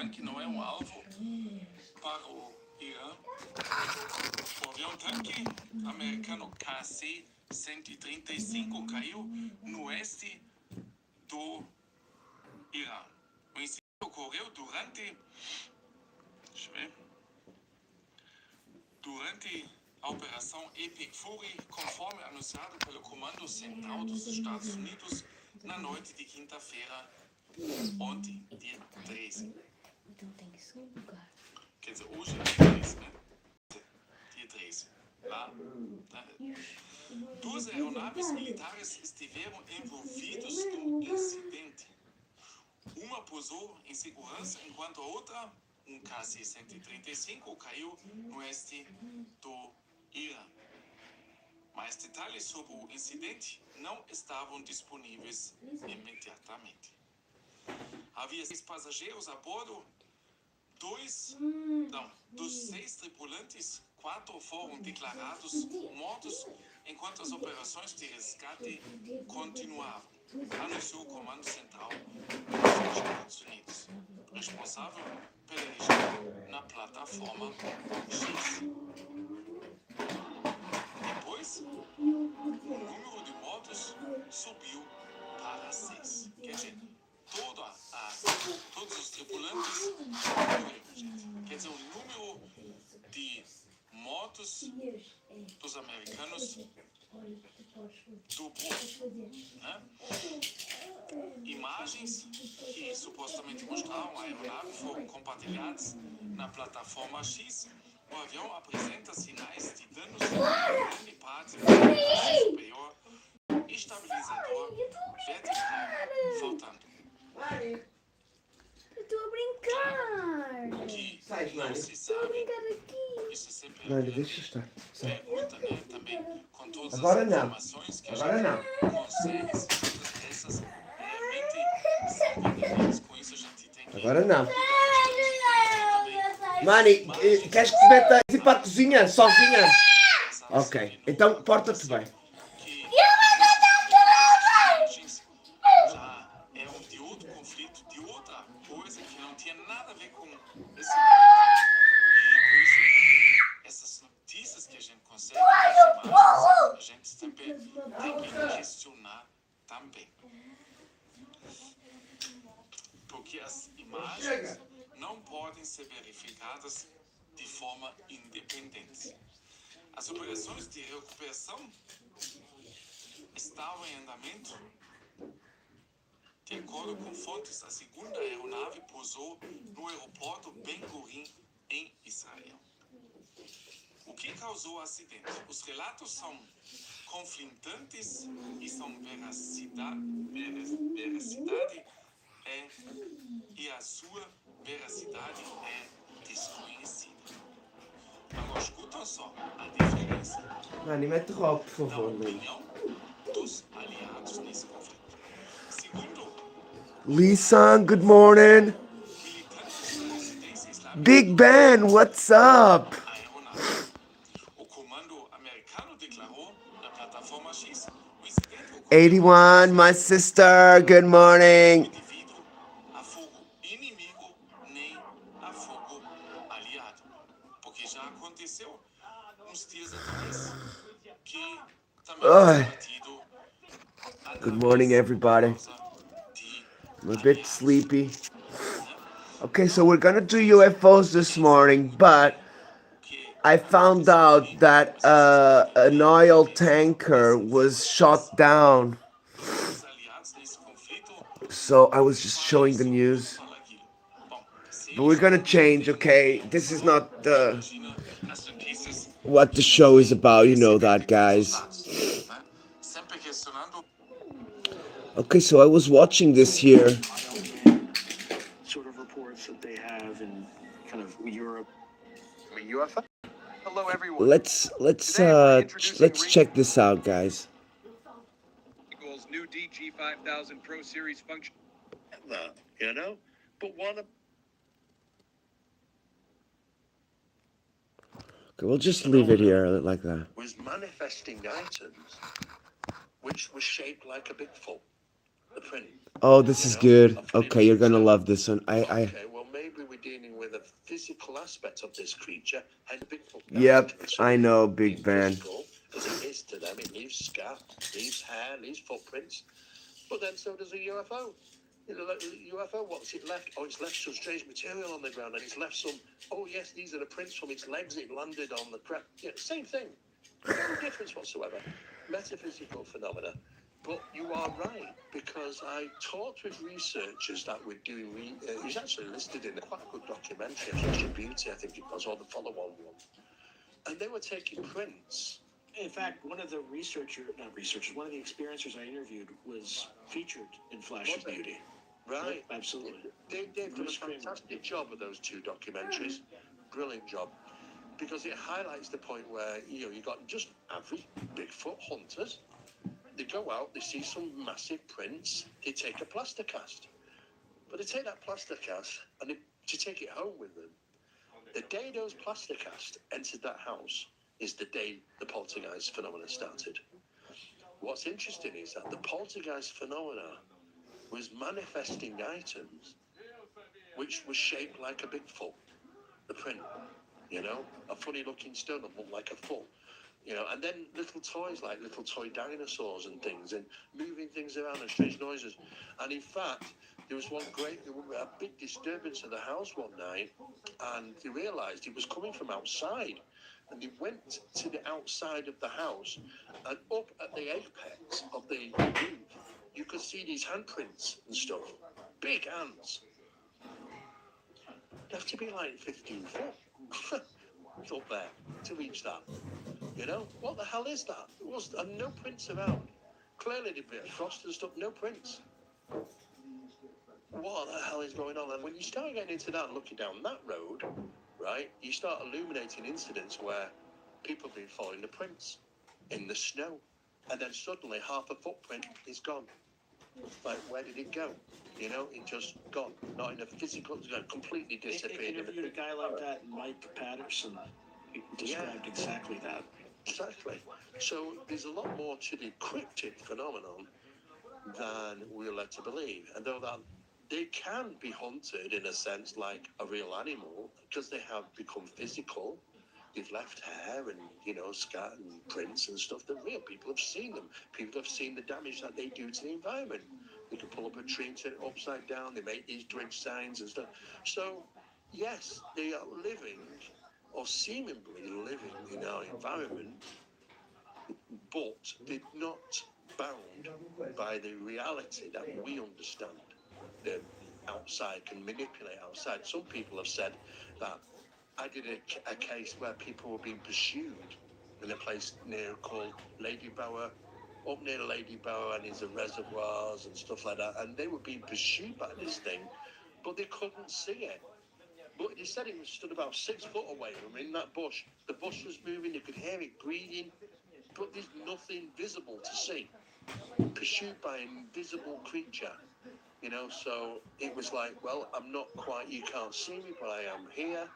tanque não é alvo para o Irã. O avião-tanque americano KC-135 caiu no oeste do Irã. O incidente ocorreu durante a Operação Epic Fury, conforme anunciado pelo Comando Central dos Estados Unidos na noite de quinta-feira, ontem, dia 13. Então tem que ser um lugar. Quer dizer, hoje é dia 13, né? Dia 13. Lá. Duas aeronaves militares estiveram envolvidas no incidente. Uma pousou em segurança, enquanto a outra, um KC-135, caiu no oeste do Irã. Mais detalhes sobre o incidente não estavam disponíveis imediatamente. Havia 6 passageiros a bordo. Dos 6 tripulantes, 4 foram declarados mortos enquanto as operações de resgate continuavam, anunciou o Comando Central dos Estados Unidos, responsável pela região na plataforma X. Depois, o número de mortos subiu para 6. Quer dizer, todos os tripulantes morreram, gente. Quer dizer, o número de mortos dos americanos dobrou. Né? Imagens que supostamente mostravam a aeronave foram compartilhadas na plataforma X. O avião apresenta sinais de danos em grande parte do superior, estabilizador vertical faltando. Eu tô a brincar. Que não se sabe. Isso é sempre deixa estar. pergunta, né? Também com todas Agora as não. informações que Agora a não. gente consegue, se todas essas realmente são verdadeiras. Com isso a gente tem que Agora não. também Mani, queres que te meta ir para a cozinha sozinha? pensar Ok, assim, então porta-te bem. que já é de outro conflito, de outra coisa que não tinha nada a ver com esse momento. E por isso também essas notícias que a gente consegue, as imagens, a gente sempre tem que questionar também. Porque as imagens não podem ser verificadas de forma independente. As operações de recuperação estavam em andamento. De acordo com fontes, a segunda aeronave pousou no aeroporto Ben Gurion, em Israel. O que causou o acidente? Os relatos são conflitantes e e a sua veracidade é desconhecida. Agora escutam só a diferença Mani, mete rock, por da favor. opinião dos aliados nesse conflito. Segundo Lisan, good morning. militantes da resistência islâmica, Big Ben, what's up? a aeronave. O comando americano declarou na plataforma X o incidente ocorreu 81, my sister, good morning. devido a fogo inimigo nem a fogo aliado. Porque já aconteceu uns dias atrás que também Ai. foi batido a Good nave morning, everybody. por causa de I'm a bit aliados, sleepy. né? Okay, so we're gonna do UFOs this morning, but I found out that an oil tanker was shot down. Os aliados nesse conflito So I was just showing the news. falam aquilo. Bom, se But we're eles gonna não change, entendem, okay? This is not imagina as notícias what the show is about, you know that, guys. né? Sempre questionando Okay, so I was watching this here. Sort of reports that they have in kind of Europe. UFO? Hello, everyone. Let's check this out, guys. Equals new DG 5000 Pro Series function. You know, but one of Okay, we'll just leave it here like that. was manifesting items which were shaped like a big the print. Oh, this is good. Okay, you're gonna love this one. Okay, well maybe we dealing with a physical aspect of this creature, and Bigfoot. Yep, I know, Big Van. Because it is to them, it leaves scar, leaves hair, leaves footprints. But then so does a UFO. You know, like a UFO, what's it left? Oh, it's left some strange material on the ground, and it's left some, oh yes, these are the prints from its legs, it landed on the crap. Yeah, same thing. No difference whatsoever. Metaphysical phenomena. But you are right, because I talked with researchers that were doing, it was actually listed in a quite good documentary, Flesh and Beauty, I think it was, or the follow-on one. And they were taking prints. In fact, one of the one of the experiencers I interviewed was featured in Flash of Beauty. Right. Yep, absolutely. They've done a fantastic job with those two documentaries. Brilliant job. Because it highlights the point where, you know, you got just average Bigfoot hunters. They go out, they see some massive prints, they take a plaster cast. But they take that plaster cast and to take it home with them. The day those plaster casts entered that house is the day the poltergeist phenomena started. What's interesting is that the poltergeist phenomena was manifesting items which was shaped like a Bigfoot, the print, you know, a funny looking stone that looked like a foot, you know, and then little toys like little toy dinosaurs and things, and moving things around and strange noises. And in fact, there was a big disturbance in the house one night, and they realised it was coming from outside. And they went to the outside of the house, and up at the apex of the roof, you could see these handprints and stuff. Big hands. You have to be like 15 foot up there to reach that. You know? What the hell is that? There was no prints around. Clearly there'd been frost and stuff, no prints. What the hell is going on? And when you start getting into that and looking down that road, right, you start illuminating incidents where people have been following the prints in the snow, and then suddenly half a footprint is gone. Like, where did it go? You know, it just gone. Not in a physical, completely disappeared. I interviewed a guy like that, Mike Patterson. He described exactly that. Exactly. So there's a lot more to the cryptid phenomenon than we're led to believe. And though that they can be hunted in a sense like a real animal, because they have become physical. They've left hair and, you know, scat and prints and stuff. They're real. People have seen them. People have seen the damage that they do to the environment. They can pull up a tree and turn it upside down. They make these dredge signs and stuff. So, yes, they are living or seemingly living in our environment, but they're not bound by the reality that we understand. The outside can manipulate outside. Some people have said that I did a case where people were being pursued in a place called Lady Bower, up near Lady Bower, and there's reservoirs and stuff like that, and they were being pursued by this thing, but they couldn't see it. But they said it was stood about 6 foot away from in that bush. The bush was moving, they could hear it breathing, but there's nothing visible to see. Pursued by an invisible creature. You know, so it was like, well, I'm not quite, you can't see me, but I am here.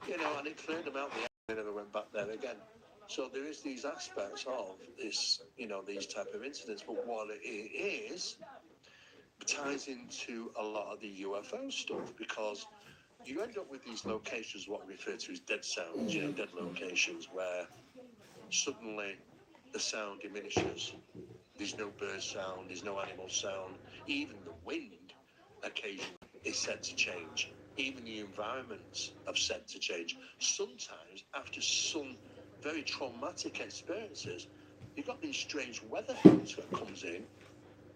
You know, and it cleared them out. They never went back there again. So there is these aspects of this, you know, these type of incidents. But what it is ties into a lot of the UFO stuff, because you end up with these locations, what we refer to as dead sounds, you know, dead locations where suddenly the sound diminishes. There's no bird sound, there's no animal sound. Even the wind occasionally is said to change. Even the environments are said to change. Sometimes, after some very traumatic experiences, you've got these strange weather that comes in,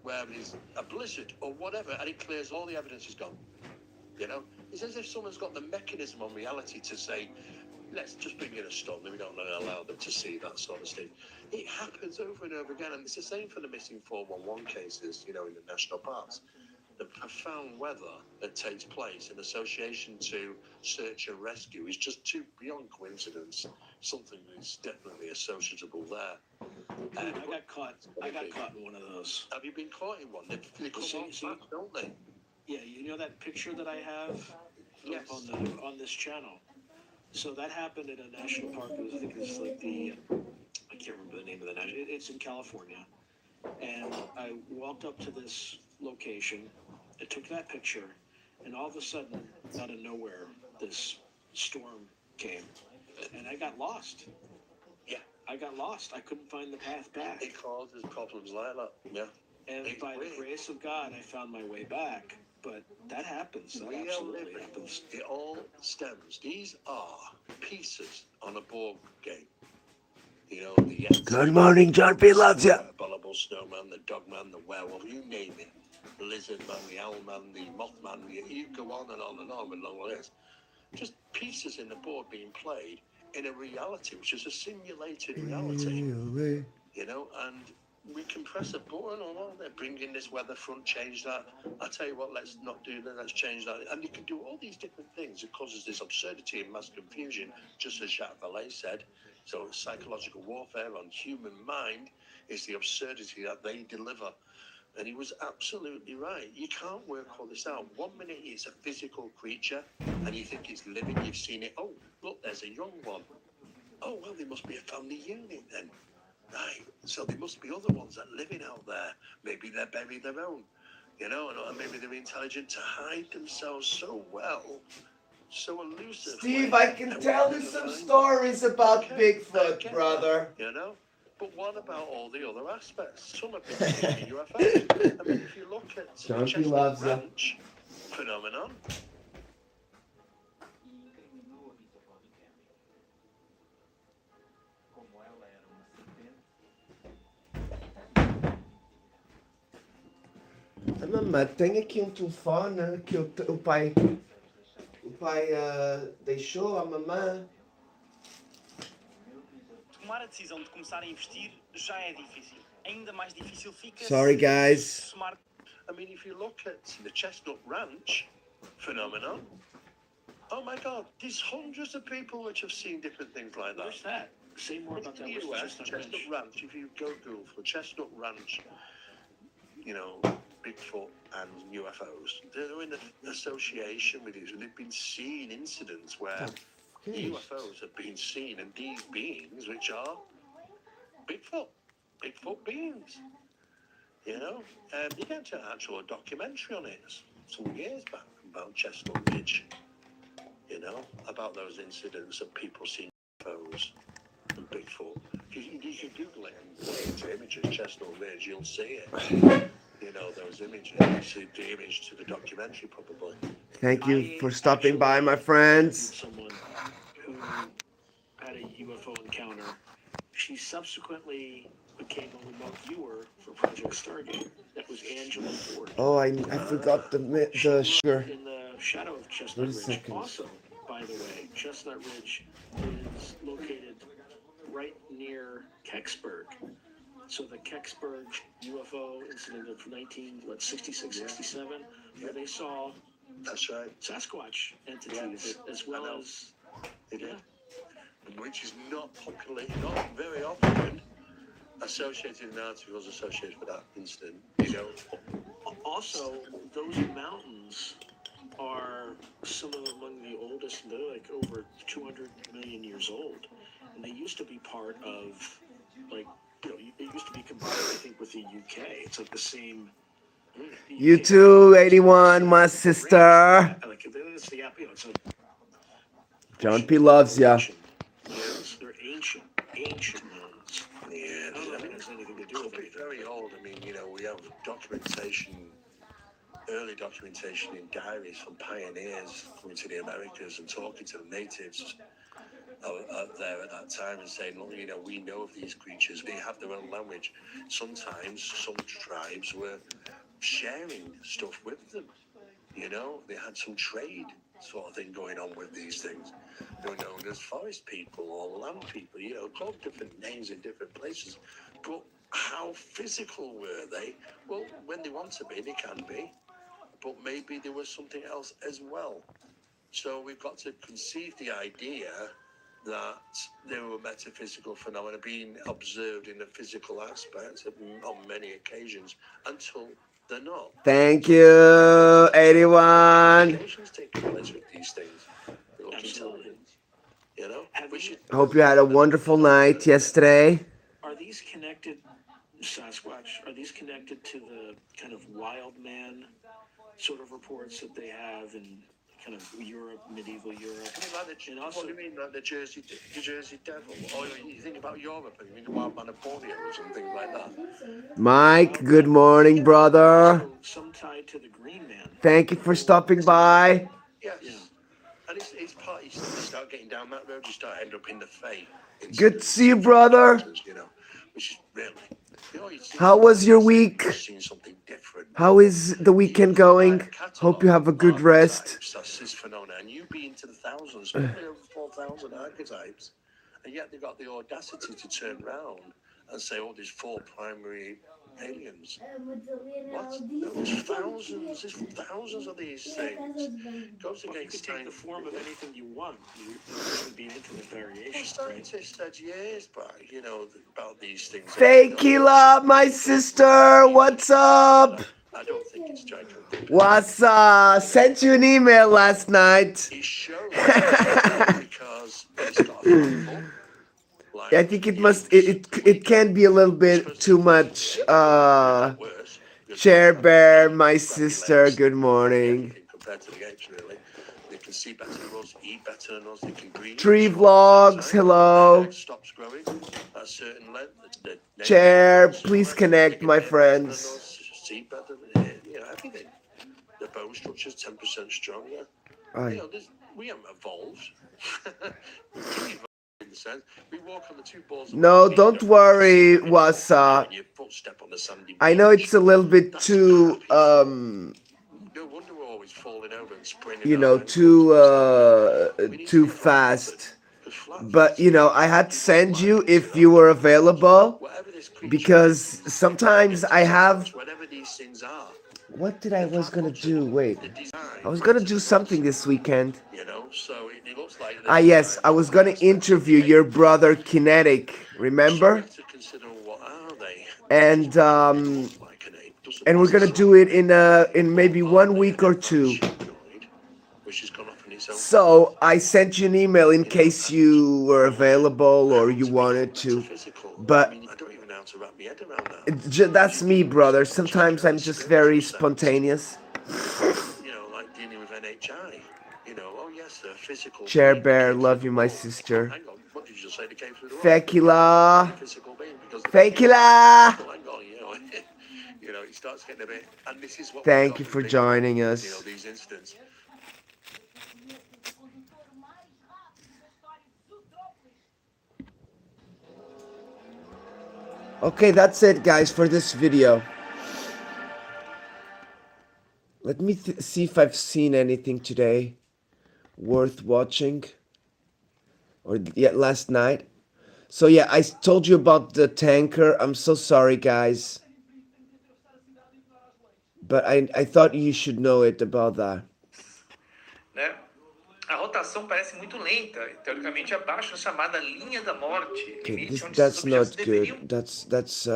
where there's a blizzard or whatever, and it clears, all the evidence is gone. You know? It's as if someone's got the mechanism on reality to say, let's just bring in a storm, we don't allow them to see that sort of thing. It happens over and over again, and it's the same for the missing 411 cases, you know, in the national parks. The profound weather that takes place in association to search and rescue is just too beyond coincidence. Something is definitely associable there. I got caught in one of those. Have you been caught in one? They come on fast, don't they? Yeah, you know that picture that I have Yes. on this channel? So that happened in a national park. I think it's like I can't remember the name of the national. It's in California. And I walked up to this location, I took that picture, and all of a sudden, out of nowhere, this storm came, and I got lost. Yeah. I got lost. I couldn't find the path back. It causes problems like that. Yeah. And It's by weird. the grace of God, I found my way back. But that happens. That We are absolutely living. happens. It all stems. These are pieces on a board game. You know, the Yeti, Good morning, John P. loves you. the abominable snowman, the dogman, the werewolf, you name it. The lizard man, the owl man, the mothman. You go on and on and on with long list. Just pieces in the board being played in a reality, which is a simulated reality. You know, and we can press a button on all they're bringing this weather front, change that. I tell you what, let's not do that, let's change that. And you can do all these different things. It causes this absurdity and mass confusion, just as Jacques Vallée said. So psychological warfare on human mind is the absurdity that they deliver. And he was absolutely right. You can't work all this out. 1 minute it's a physical creature, and you think it's living, you've seen it. Oh, look, there's a young one. Oh, well, there must be a family unit then. Right, so there must be other ones that are living out there. Maybe they're buried their own, you know, and maybe they're intelligent to hide themselves so well, so elusive. Steve, I can tell you some stories about Bigfoot, brother. You know, but what about all the other aspects? Some have been seen in UFOs. I mean, if you look at the John P. Chestnut loves you. Ranch phenomenon, Ah, mamãe, tem aqui um telefone que o pai deixou à mamãe. Tomar a decisão de começar a investir já é difícil. Ainda mais difícil fica Sorry, guys. se somar. I mean, if you look at the Chestnut Ranch phenomenon, oh my God, there's hundreds of people which have seen different things like that. Where's that? Say more about that. In the US, Chestnut Ranch, if you go Google for Chestnut Ranch, you know, Bigfoot and UFOs, they're in an association with these, and they've been seeing incidents where UFOs have been seen, and these beings, which are Bigfoot beings, you know, they got an actual documentary on it some years back about Chestnut Ridge, you know, about those incidents of people seeing UFOs and Bigfoot. You can Google it and put into images, Chestnut Ridge, you'll see it. You know, those images, you see the image to the documentary probably. Thank you for stopping by, my friends. Someone who had a UFO encounter. She subsequently became a remote viewer for Project Stargate. That was Angela Ford. Oh, I forgot the sugar. In the shadow of Chestnut Wait a Ridge. second. Also, by the way, Chestnut Ridge is located right near Kecksburg. So the Kecksburg UFO incident of 1966-67, where they saw That's right. Sasquatch entities as well as They did. Which is not very often associated in articles associated with that incident. You know, also those mountains are some of among the oldest. They're like over 200 million years old, and they used to be part of, like, you know, it used to be combined, I think, with the UK. It's like the same. You too, 81, my sister. Like, it's the, you know, it's a, John P. loves ya. they're ancient mountains. yeah, I don't know if it has anything to do with could be anything. very old. I mean, you know, we have documentation, early documentation in diaries from pioneers coming to the Americas and talking to the natives out there at that time and saying, look, you know, we know of these creatures. They have their own language. Sometimes some tribes were sharing stuff with them. You know, they had some trade sort of thing going on with these things. They were known as forest people or land people, you know, called different names in different places. But how physical were they? Well, when they want to be, they can be. But maybe there was something else as well. So we've got to conceive the idea that there were metaphysical phenomena being observed in the physical aspect on many occasions until they're not. Thank you, 81. Communications take place with these things. They look intelligent, you know? Hope you had a wonderful night yesterday. Are these connected, Sasquatch, are these connected to the kind of wild man sort of reports that they have in kind of Europe, medieval Europe. You mean like And what also, do you mean, like the Jersey Devil? Or you think about Europe and you mean the Wild Man of Borneo or something like that? Mike, good morning, brother. also some tied to the Green Man. Thank you for stopping by. Yes. Yeah. And it's part, you start getting down that road, you start ending up in the Fae. Good to see you, brother. You know, which is really, you know, How was your week? you've seen something different. How is the weekend going? Hope you have a good rest. That's this phenomenon. And you've been to the thousands, probably over 4,000 archetypes. And yet they've got the audacity to turn around and say, oh, there's 4 primary aliens. What? No, there's thousands of these things. Goes You against could take time. the form of anything you want. You can be infinite variations, right? Scientists said years back, you know, about these things. Fakila, my sister, what's up? I don't think it's gigantic. What's up? Sent you an email last night. It shows because it's got a handful. Like, I think it can be a little bit too much. worse. Chair Bear, my sister, good morning. Compared to the apes, really. They can see better than us, eat better than us, they can breathe. Tree Vlogs, hello. Stops growing at a certain length. Chair, please connect, my friends. See better than you know, everything. The bone structure is 10% stronger. You know, we haven't evolved. In the sense, we walk on the 2 balls. No, don't worry, Wasa. I know it's a little bit too No wonder we're always falling over and spraining. you know, too fast. But you know, I had to send you if you were available because sometimes I have. Whatever these things are. What did I was gonna do? Wait, I was gonna do something this weekend. You know, so it looks like. Ah yes, I was gonna interview your brother Kinetic. Remember? To consider what are they? And we're gonna do it in maybe 1 week or 2. Which has gone off on its own. So I sent you an email in case you were available or you wanted to. But I don't even know how to wrap my head around that. that's me, brother. Sometimes I'm just very spontaneous. You know, like dealing with NHI. You know, oh yes, the physical. Chair Bear, love you, my sister. Hang on, what did you say? They came through the Fekila. physical being because. Fekila. Hang on, you know, you know, it starts getting a bit. And this is what. Thank you for joining us. You know, these incidents. Okay, that's it, guys, for this video. Let me see if I've seen anything today worth watching. Or yet last night. So yeah, I told you about the tanker. I'm so sorry, guys. But I thought you should know it about that. Né? A rotação parece muito lenta, teoricamente abaixo da chamada linha da morte, Okay, limite onde that's esses objetos not deveriam. good. That's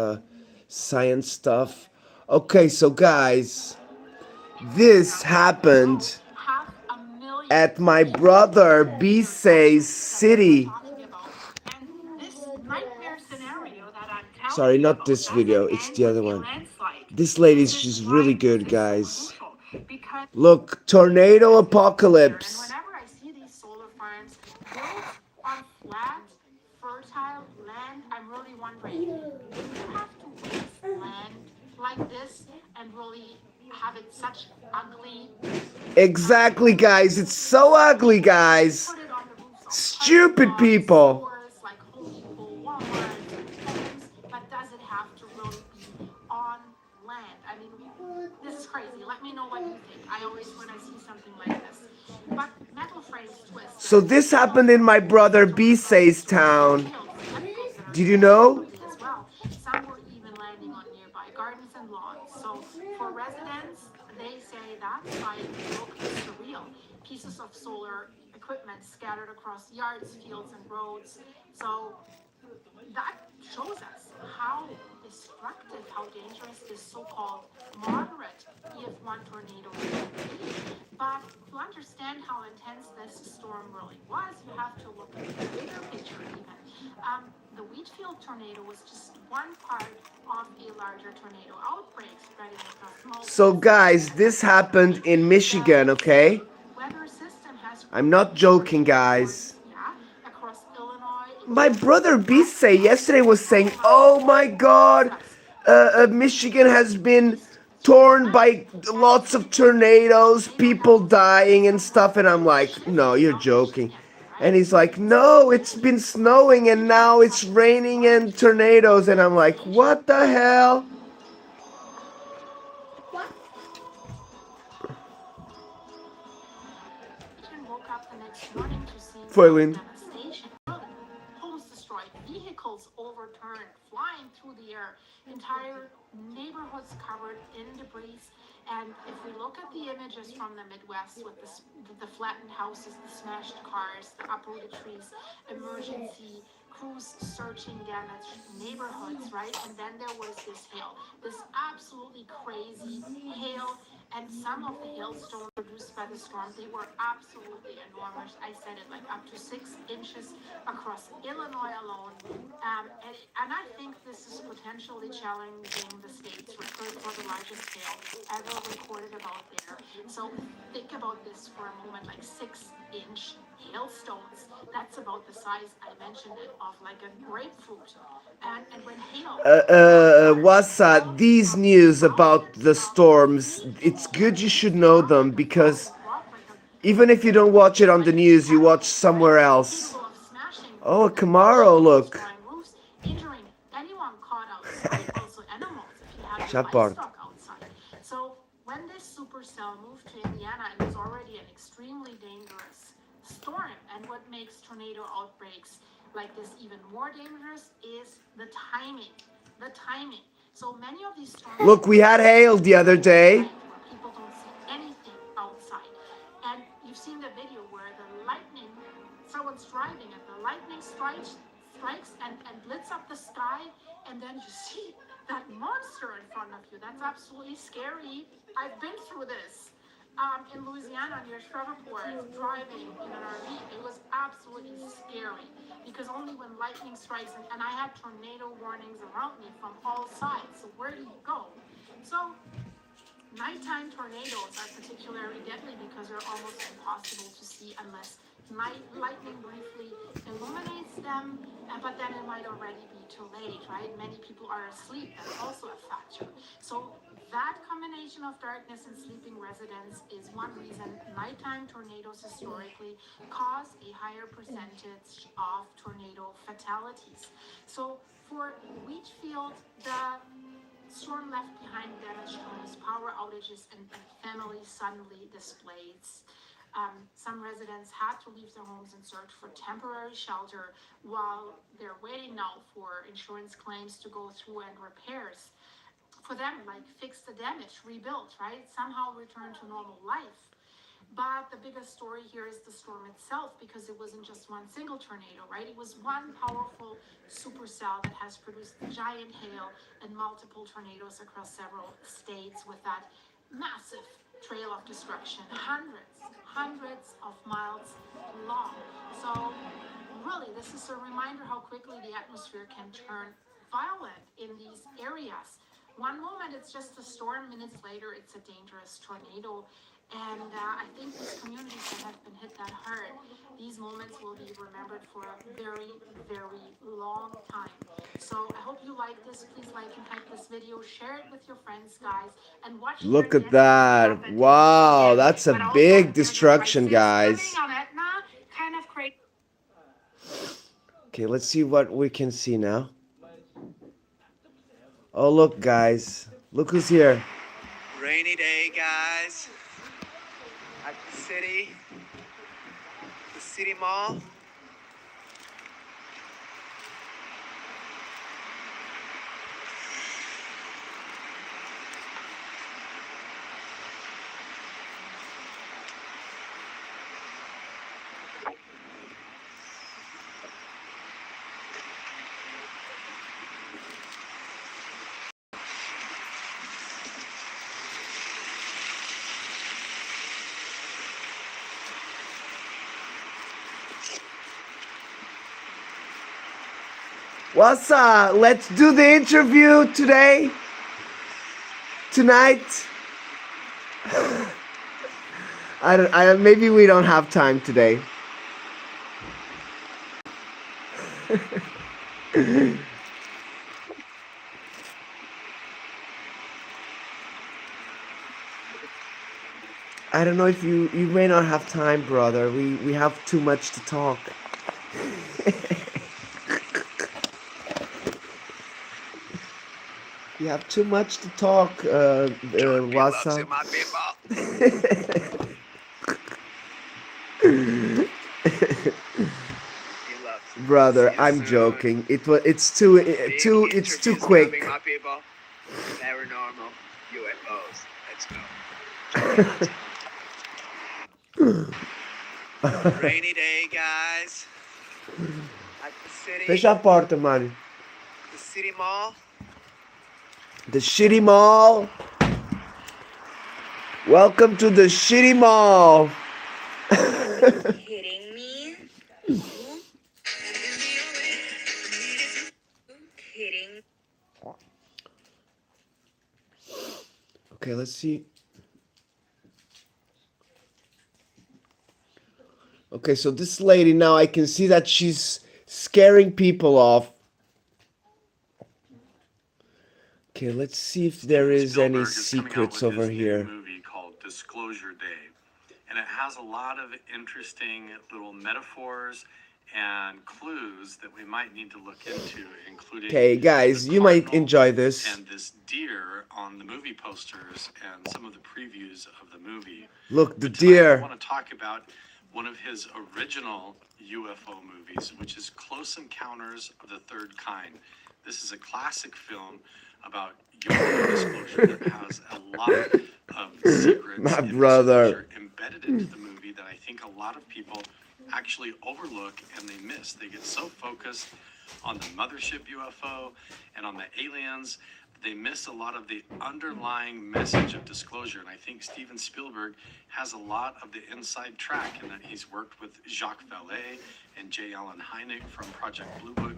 science stuff. Okay, so guys, this happened at my brother Bisay's city. Sorry, not this video. It's the other one. This lady's just really good, guys. Look, tornado apocalypse. Whenever I see these solar farms built on flat, fertile land, I'm really wondering, do you have to waste land like this and really have it such ugly? Exactly, guys. It's so ugly, guys. Put it on the roofs of Stupid people. stores like Home Depot, Walmart, homes, but does it have to really be on land? I mean, this is crazy. Let me know what you think. I always, when I see something like this. But metal frames twist. So this happened in my brother Bisay's town. Did you know? As well. Some were even landing on nearby gardens and lawns. So for residents, they say that site looked surreal. Pieces of solar equipment scattered across yards, fields, and roads. So that shows us how destructive, how dangerous this so-called moderate EF1 tornado can be. But to understand how intense this storm really was, you have to look at the bigger picture even. The Wheatfield tornado was just one part of a larger tornado outbreak spreading across multiple. So guys, this happened in Michigan, okay? Weather systems I'm not joking, guys. Yeah, across Illinois. My brother Bisay yesterday was saying, "Oh my God, Michigan has been torn by lots of tornadoes, people dying and stuff." And I'm like, "No, you're joking." And he's like, "No, it's been snowing and now it's raining and tornadoes." And I'm like, "What the hell?" Woke up the next morning to see Foiland. devastation. Homes destroyed, vehicles overturned, flying through the air, entire neighborhoods covered in debris. And if we look at the images from the Midwest with the flattened houses, the smashed cars, the uprooted trees, emergency crews searching damaged neighborhoods, right? And then there was this hail, this absolutely crazy hail. And some of the hailstones produced by the storm, they were absolutely enormous. I said it, like up to 6 inches across Illinois alone. And I think this is potentially challenging the state's record for the largest hail ever recorded about there. So think about this for a moment, like 6-inch hailstones. That's about the size, I mentioned it, of like a grapefruit. And when hail... Wasa, these news about the storms, it's good you should know them, because even if you don't watch it on the news, you watch somewhere else. Oh, a Camaro, look. Injuring anyone caught outside, also animals if you have Shepard. livestock outside. So when this supercell moved to Indiana, it was already an extremely dangerous storm. And what makes tornado outbreaks like this even more dangerous is the timing. The timing. So many of these storms... Look, we had hail the other day. Where people don't see anything outside. And you've seen the video where the lightning, someone's driving and the lightning strikes and blits up the sky, and then you see that monster in front of you. That's absolutely scary. I've been through this. In Louisiana near Shreveport, driving in an RV, it was absolutely scary because only when lightning strikes, and I had tornado warnings around me from all sides. So where do you go? So nighttime tornadoes are particularly deadly because they're almost impossible to see unless lightning briefly illuminates them, but then it might already be too late, right? Many people are asleep. That's also a factor. So that combination of darkness and sleeping residents is one reason nighttime tornadoes historically cause a higher percentage of tornado fatalities. So for Wheatfield, the storm left behind damaged homes, power outages, and families suddenly displaced. Some residents had to leave their homes and search for temporary shelter while they're waiting now for insurance claims to go through and repairs. For them, like fix the damage, rebuild, right? Somehow return to normal life. But the biggest story here is the storm itself, because it wasn't just one single tornado, right? It was one powerful supercell that has produced giant hail and multiple tornadoes across several states with that massive trail of destruction, hundreds of miles long. So really, this is a reminder how quickly the atmosphere can turn violent in these areas. One moment it's just a storm, minutes later it's a dangerous tornado. And I think these communities that have been hit that hard, these moments will be remembered for a very, very long time. So I hope you like this. Please like and hype this video. Share it with your friends, guys. And watch. Look at that. Wow, that's a big destruction, guys. Kind of crazy. Okay, let's see what we can see now. Oh, look, guys. Look who's here. Rainy day, guys. At the city mall. What's up? Let's do the interview tonight. Maybe we don't have time today. I don't know if you may not have time, brother. We have too much to talk. You have too much to talk, Wasa. Brother, I'm joking. It's too quick. Paranormal UFOs. Let's go. Rainy day, guys. At the city. Fecha a porta, Mário. The city mall. The shitty mall. Welcome to the shitty mall. Kidding me? Kidding. Okay, let's see. Okay, so this lady now, I can see that she's scaring people off. Okay, let's see if there is any secrets over here. Movie called Disclosure Day, and it has a lot of interesting little metaphors and clues that we might need to look into, including. Okay, guys, you might enjoy this. And this deer on the movie posters and some of the previews of the movie. Look, the But tonight deer. I want to talk about one of his original UFO movies, which is Close Encounters of the Third Kind. This is a classic film about UFO disclosure that has a lot of secrets My and brother. disclosure embedded into the movie that I think a lot of people actually overlook and they miss. They get so focused on the mothership UFO and on the aliens, they miss a lot of the underlying message of disclosure. And I think Steven Spielberg has a lot of the inside track in that he's worked with Jacques Vallée and J. Allen Hynek from Project Blue Book.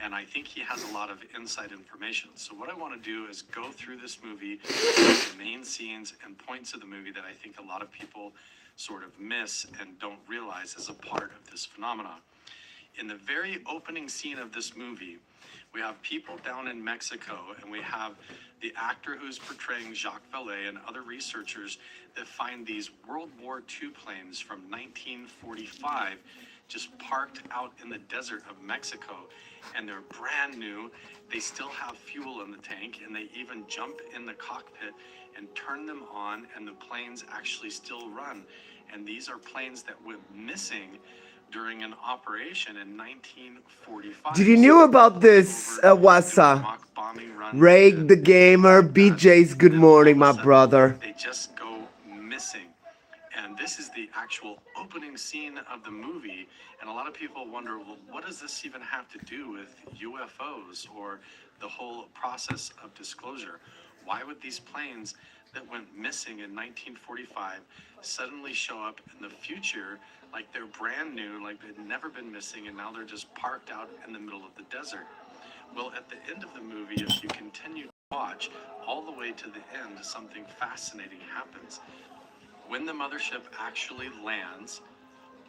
And I think he has a lot of inside information. So what I want to do is go through this movie, the main scenes and points of the movie that I think a lot of people sort of miss and don't realize as a part of this phenomenon. In the very opening scene of this movie, we have people down in Mexico, and we have the actor who's portraying Jacques Vallée and other researchers that find these World War II planes from 1945 just parked out in the desert of Mexico, and they're brand new. They still have fuel in the tank, and they even jump in the cockpit and turn them on, and the planes actually still run. And these are planes that went missing during an operation in 1945. Did you knew about this, Wasa? Rake the Gamer, BJ's good morning, my brother. They just go missing. And this is the actual opening scene of the movie. And a lot of people wonder, well, what does this even have to do with UFOs or the whole process of disclosure? Why would these planes that went missing in 1945 suddenly show up in the future like they're brand new, like they'd never been missing, and now they're just parked out in the middle of the desert? Well, at the end of the movie, if you continue to watch all the way to the end, something fascinating happens. When the mothership actually lands,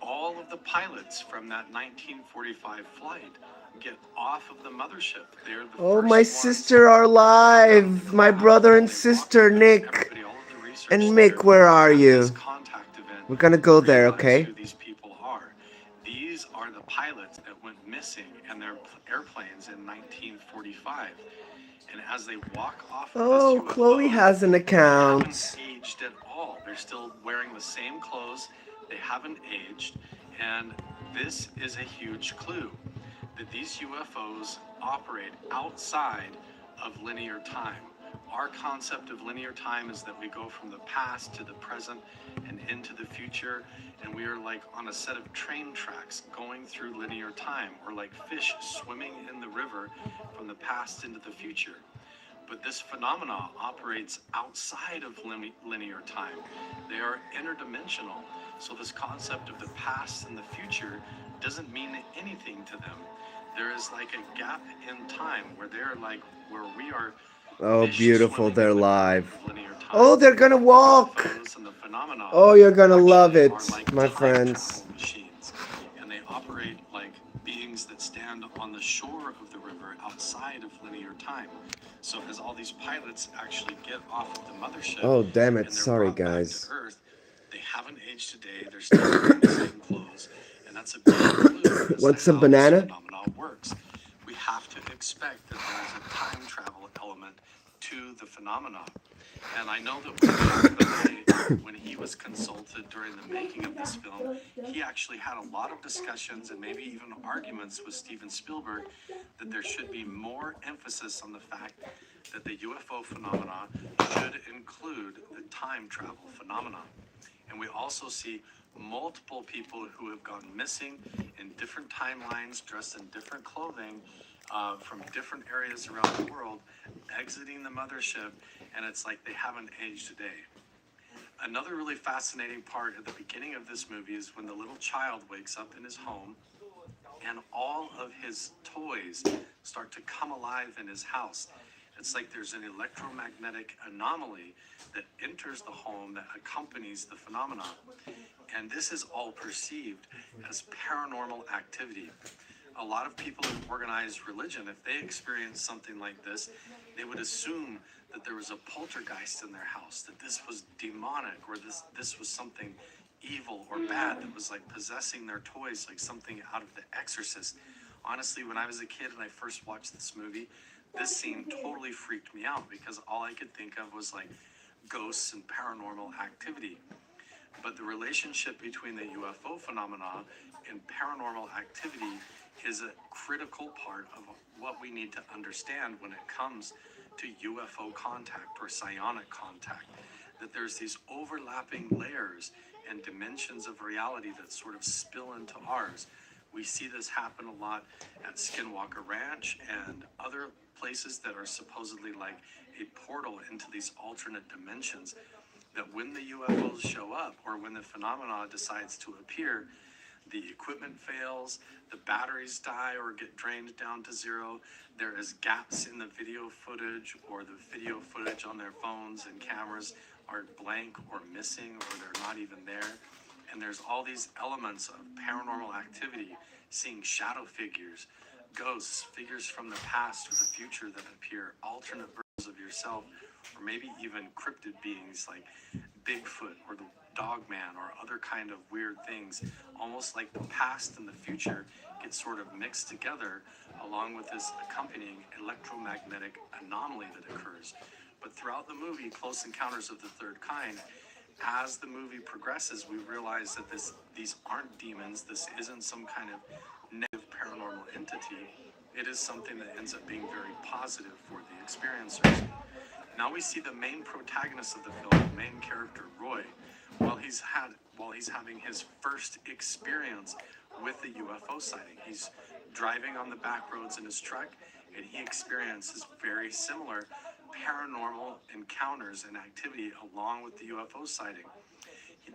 all of the pilots from that 1945 flight get off of the mothership. They're the Oh, first my ones sister are live. My brother and sister, Nick. Everybody, all of the research And Mick, where are at you? this contact event We're gonna go there, realize okay? who these people are. These are the pilots that went missing in their airplanes in 1945. And as they walk off of Oh, this UFO, Chloe has an they account. haven't aged at all. They're still wearing the same clothes. They haven't aged. And this is a huge clue that these UFOs operate outside of linear time. Our concept of linear time is that we go from the past to the present and into the future, and we are like on a set of train tracks going through linear time. We're like fish swimming in the river from the past into the future. But this phenomena operates outside of linear time. They are interdimensional. So this concept of the past and the future doesn't mean anything to them. There is like a gap in time where they're like, where we are Oh, beautiful, they're swimming in the current live. of linear time. Oh, they're gonna walk. UFOs and the phenomena Oh, you're gonna love actually it, are like my time friends. travel machines, and they operate like beings that stand on the shore of the river outside of linear time. So as all these pilots actually get off of the mothership Oh, damn it, and they're sorry, brought back to guys. Earth, they haven't aged today. They're still wearing the same clothes, and that's a big clue as Want to some how this banana? phenomenon works. We have to expect that there is a time travel element to the phenomenon. And I know that when Jacques Vallée, when he was consulted during the making of this film, he actually had a lot of discussions and maybe even arguments with Steven Spielberg that there should be more emphasis on the fact that the UFO phenomenon should include the time travel phenomenon. And we also see multiple people who have gone missing in different timelines, dressed in different clothing, from different areas around the world, exiting the mothership, and it's like they haven't aged a day. Another really fascinating part at the beginning of this movie is when the little child wakes up in his home and all of his toys start to come alive in his house. It's like there's an electromagnetic anomaly that enters the home that accompanies the phenomenon. And this is all perceived as paranormal activity. A lot of people in organized religion, if they experience something like this, they would assume that there was a poltergeist in their house, that this was demonic, or this was something evil or bad that was like possessing their toys, like something out of The Exorcist. Honestly, when I was a kid and I first watched this movie, this scene totally freaked me out because all I could think of was like ghosts and paranormal activity. But the relationship between the UFO phenomena and paranormal activity is a critical part of what we need to understand when it comes to UFO contact or psionic contact. That there's these overlapping layers and dimensions of reality that sort of spill into ours. We see this happen a lot at Skinwalker Ranch and other places that are supposedly like a portal into these alternate dimensions. That when the UFOs show up or when the phenomena decides to appear, the equipment fails, the batteries die or get drained down to zero, there is gaps in the video footage, or the video footage on their phones and cameras are blank or missing, or they're not even there. And there's all these elements of paranormal activity, seeing shadow figures, ghosts, figures from the past or the future that appear, alternate versions of yourself, or maybe even cryptid beings like Bigfoot or the Dogman or other kind of weird things, almost like the past and the future get sort of mixed together along with this accompanying electromagnetic anomaly that occurs. But throughout the movie, Close Encounters of the Third Kind, as the movie progresses, we realize that these aren't demons. This isn't some kind of negative paranormal entity. It is something that ends up being very positive for the experiencers. Now we see the main protagonist of the film, the main character, Roy, while he's having his first experience with the UFO sighting. He's driving on the back roads in his truck, and he experiences very similar paranormal encounters and activity along with the UFO sighting.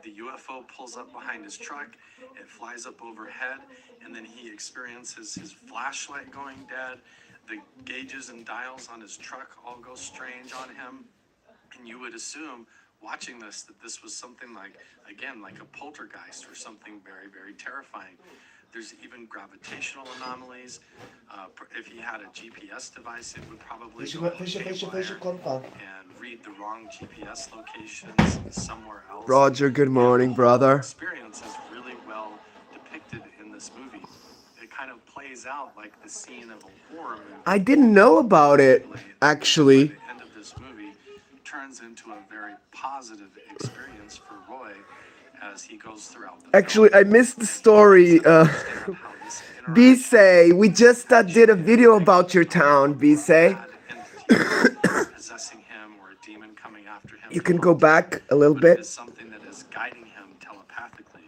The UFO pulls up behind his truck, it flies up overhead, and then he experiences his flashlight going dead. The gauges and dials on his truck all go strange on him. And you would assume, watching this, that this was something like, again, like a poltergeist or something very, very terrifying. There's even gravitational anomalies. If he had a GPS device, it would probably go haywire and read the wrong GPS locations somewhere else. Roger, good morning, and the brother. whole experience is really well depicted in this movie. It kind of plays out like the scene of a horror movie. I didn't know about it, actually. By the end of this movie, turns into a very positive experience for Roy as he goes throughout the Actually, film. I missed the story. Bisay, we just did a video about your town, Bisay. Possessing him or a demon coming after him. You can go back a little But it bit. is something that is guiding him telepathically.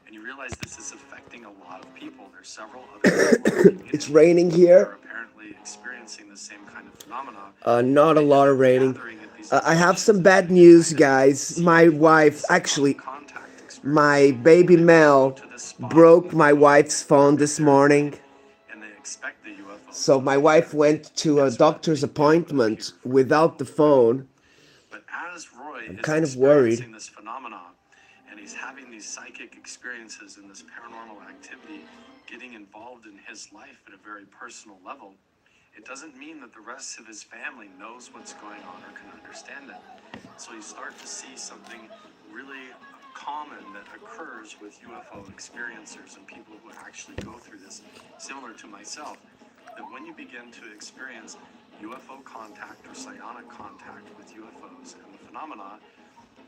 And you realize this is affecting a lot of people. There's several other people It's raining here. are apparently experiencing the same kind of phenomenon. Not a lot of raining. I have some bad news, guys. My wife, actually, my baby Mel broke my wife's phone this morning. So my wife went to a doctor's appointment without the phone. But as Roy I'm is kind of worried. experiencing this phenomenon, and he's having these psychic experiences and this paranormal activity getting involved in his life at a very personal level, it doesn't mean that the rest of his family knows what's going on or can understand it. So you start to see something really common that occurs with UFO experiencers and people who actually go through this, similar to myself, that when you begin to experience UFO contact or psionic contact with UFOs and the phenomena,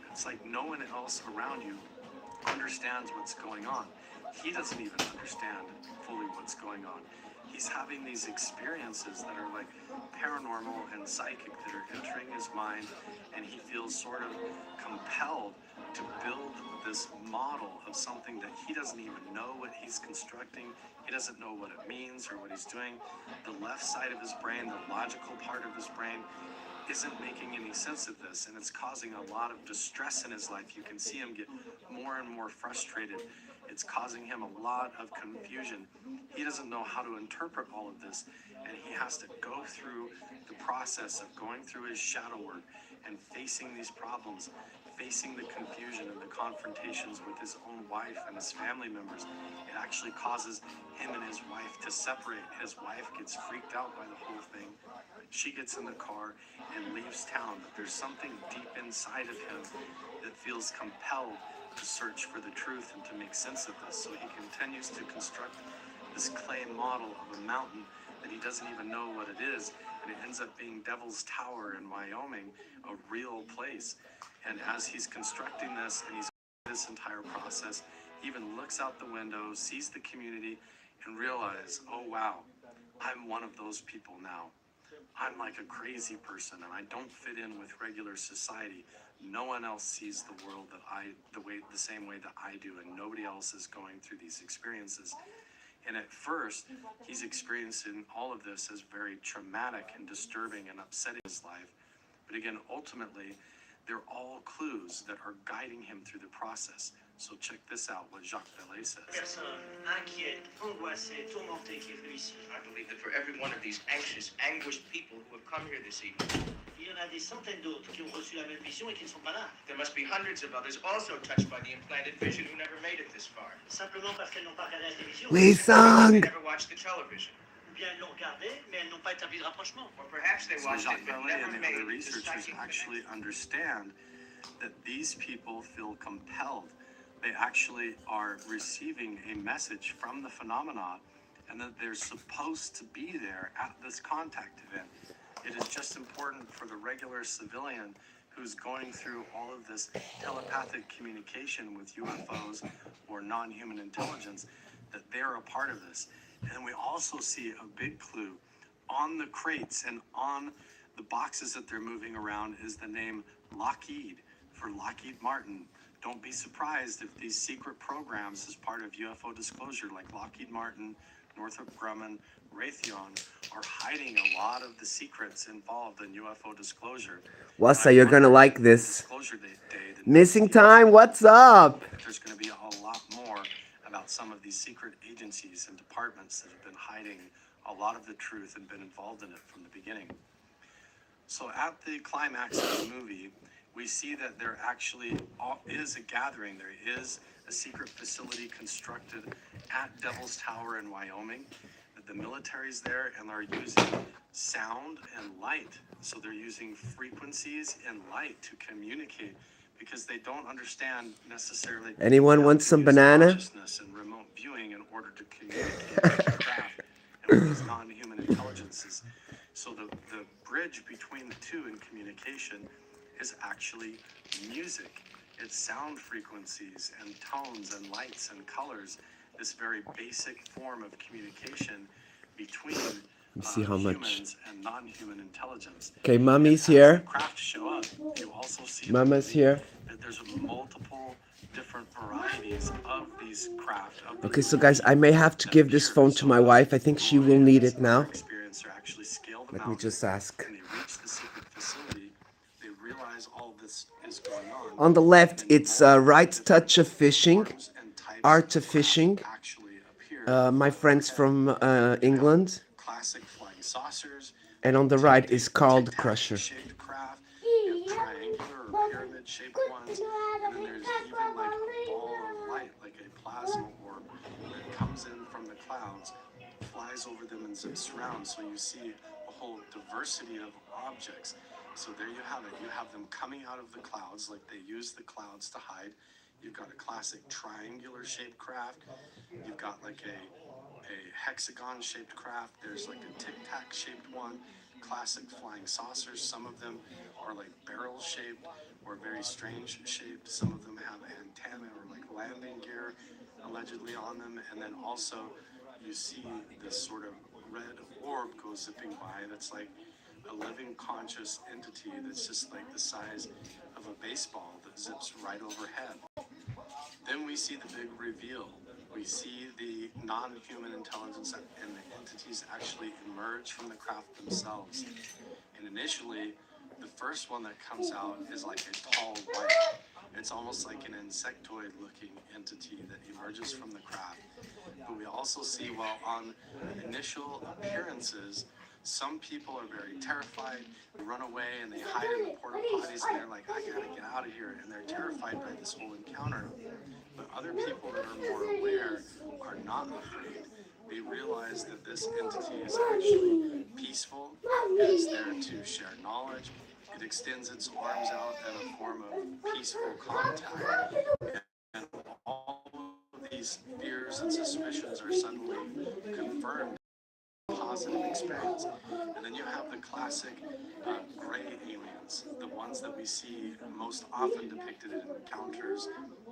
it's like no one else around you understands what's going on. He doesn't even understand fully what's going on. He's having these experiences that are like paranormal and psychic that are entering his mind, and he feels sort of compelled to build this model of something that he doesn't even know what he's constructing. He doesn't know what it means or what he's doing. The left side of his brain, the logical part of his brain, isn't making any sense of this, and it's causing a lot of distress in his life. You can see him get more and more frustrated. It's causing him a lot of confusion. He doesn't know how to interpret all of this, and he has to go through the process of going through his shadow work and facing these problems, facing the confusion and the confrontations with his own wife and his family members. It actually causes him and his wife to separate. His wife gets freaked out by the whole thing. She gets in the car and leaves town, but there's something deep inside of him that feels compelled to search for the truth and to make sense of this. So he continues to construct this clay model of a mountain that he doesn't even know what it is, and it ends up being Devil's Tower in Wyoming, a real place. And as he's constructing this and he's this entire process, he even looks out the window, sees the community, and realizes, oh wow, I'm one of those people now. I'm like a crazy person, and I don't fit in with regular society. No one else sees the world the same way that I do, and nobody else is going through these experiences. And at first, he's experiencing all of this as very traumatic and disturbing and upsetting his life. But again, ultimately, they're all clues that are guiding him through the process. So check this out, what Jacques Vallée says. Personne inquiète, angoissée, tourmentée qui est venue ici. I believe that for every one of these anxious, anguished people who have come here this evening, Il y en a des centaines d'autres qui ont reçu la même vision et qui ne sont pas là. there must be hundreds of others also touched by the implanted vision who never made it this far. Simplement parce qu'elles n'ont pas regardé la télévision. We They sung. never watched the television. Ou bien elles l'ont regardé, mais elles n'ont pas établi de rapprochement. Or perhaps they So watched Jacques it but Vallée never and the made other the researchers psychic actually connection. understand that these people feel compelled. They actually are receiving a message from the phenomena, and that they're supposed to be there at this contact event. It is just important for the regular civilian who's going through all of this telepathic communication with UFOs or non-human intelligence, that they're a part of this. And we also see a big clue on the crates and on the boxes that they're moving around is the name Lockheed for Lockheed Martin. Don't be surprised if these secret programs as part of UFO disclosure like Lockheed Martin, Northrop Grumman, Raytheon are hiding a lot of the secrets involved in UFO disclosure. Wasa, you're gonna like this. Disclosure day, Missing time, what's up? there's going to be a lot more about some of these secret agencies and departments that have been hiding a lot of the truth and been involved in it from the beginning. So at the climax of the movie, we see that there actually is a gathering. There is a secret facility constructed at Devil's Tower in Wyoming. The military's there, and they're using sound and light. So they're using frequencies and light to communicate because they don't understand necessarily. Anyone how want to some use banana? consciousness and remote viewing in order to communicate with the craft and with these non-human intelligences. So the bridge between the two in communication is actually music. It's sound frequencies and tones and lights and colors. This very basic form of communication between See how much. humans and non-human intelligence. Okay, mommy's And as here. the craft show up, you also see Mama's here. that there's multiple different varieties of these craft. Of Okay, these so guys, I may have to give this phone to my wife. I think she will need it now. experiencer actually scale the Let me mountain, just ask. and they reach the secret facility. They realize all this is going on. On the left, it's Right Touch of Fishing, Forms and types Art of of Fishing. craft actually appear. My friends from England. Classic flight flying saucers. And on the right is called Crusher. Shaped craft. You have triangular or pyramid shaped ones. And then there's even like a ball of light, like a plasma orb that comes in from the clouds, flies over them and zips around. So you see a whole diversity of objects. So there you have it. You have them coming out of the clouds, like they use the clouds to hide. You've got a classic triangular shaped craft. You've got like a hexagon shaped craft. There's like a tic-tac shaped one. Classic flying saucers. Some of them are like barrel shaped or very strange shaped. Some of them have antennae or like landing gear allegedly on them. And then also you see this sort of red orb go zipping by that's like a living conscious entity that's just like the size of a baseball that zips right overhead. Then we see the big reveal. We see the non-human intelligence and the entities actually emerge from the craft themselves. And initially, the first one that comes out is like a tall white. It's almost like an insectoid-looking entity that emerges from the craft. But we also see, well, on initial appearances, some people are very terrified, they run away and they hide in the porta potties and they're like, I gotta get out of here. And they're terrified by this whole encounter. But other people that are more aware are not afraid. They realize that this entity is actually peaceful, it is there to share knowledge, it extends its arms out in a form of peaceful contact. And all of these fears and suspicions are suddenly confirmed. Positive experience. And then you have the classic gray aliens, the ones that we see most often depicted in encounters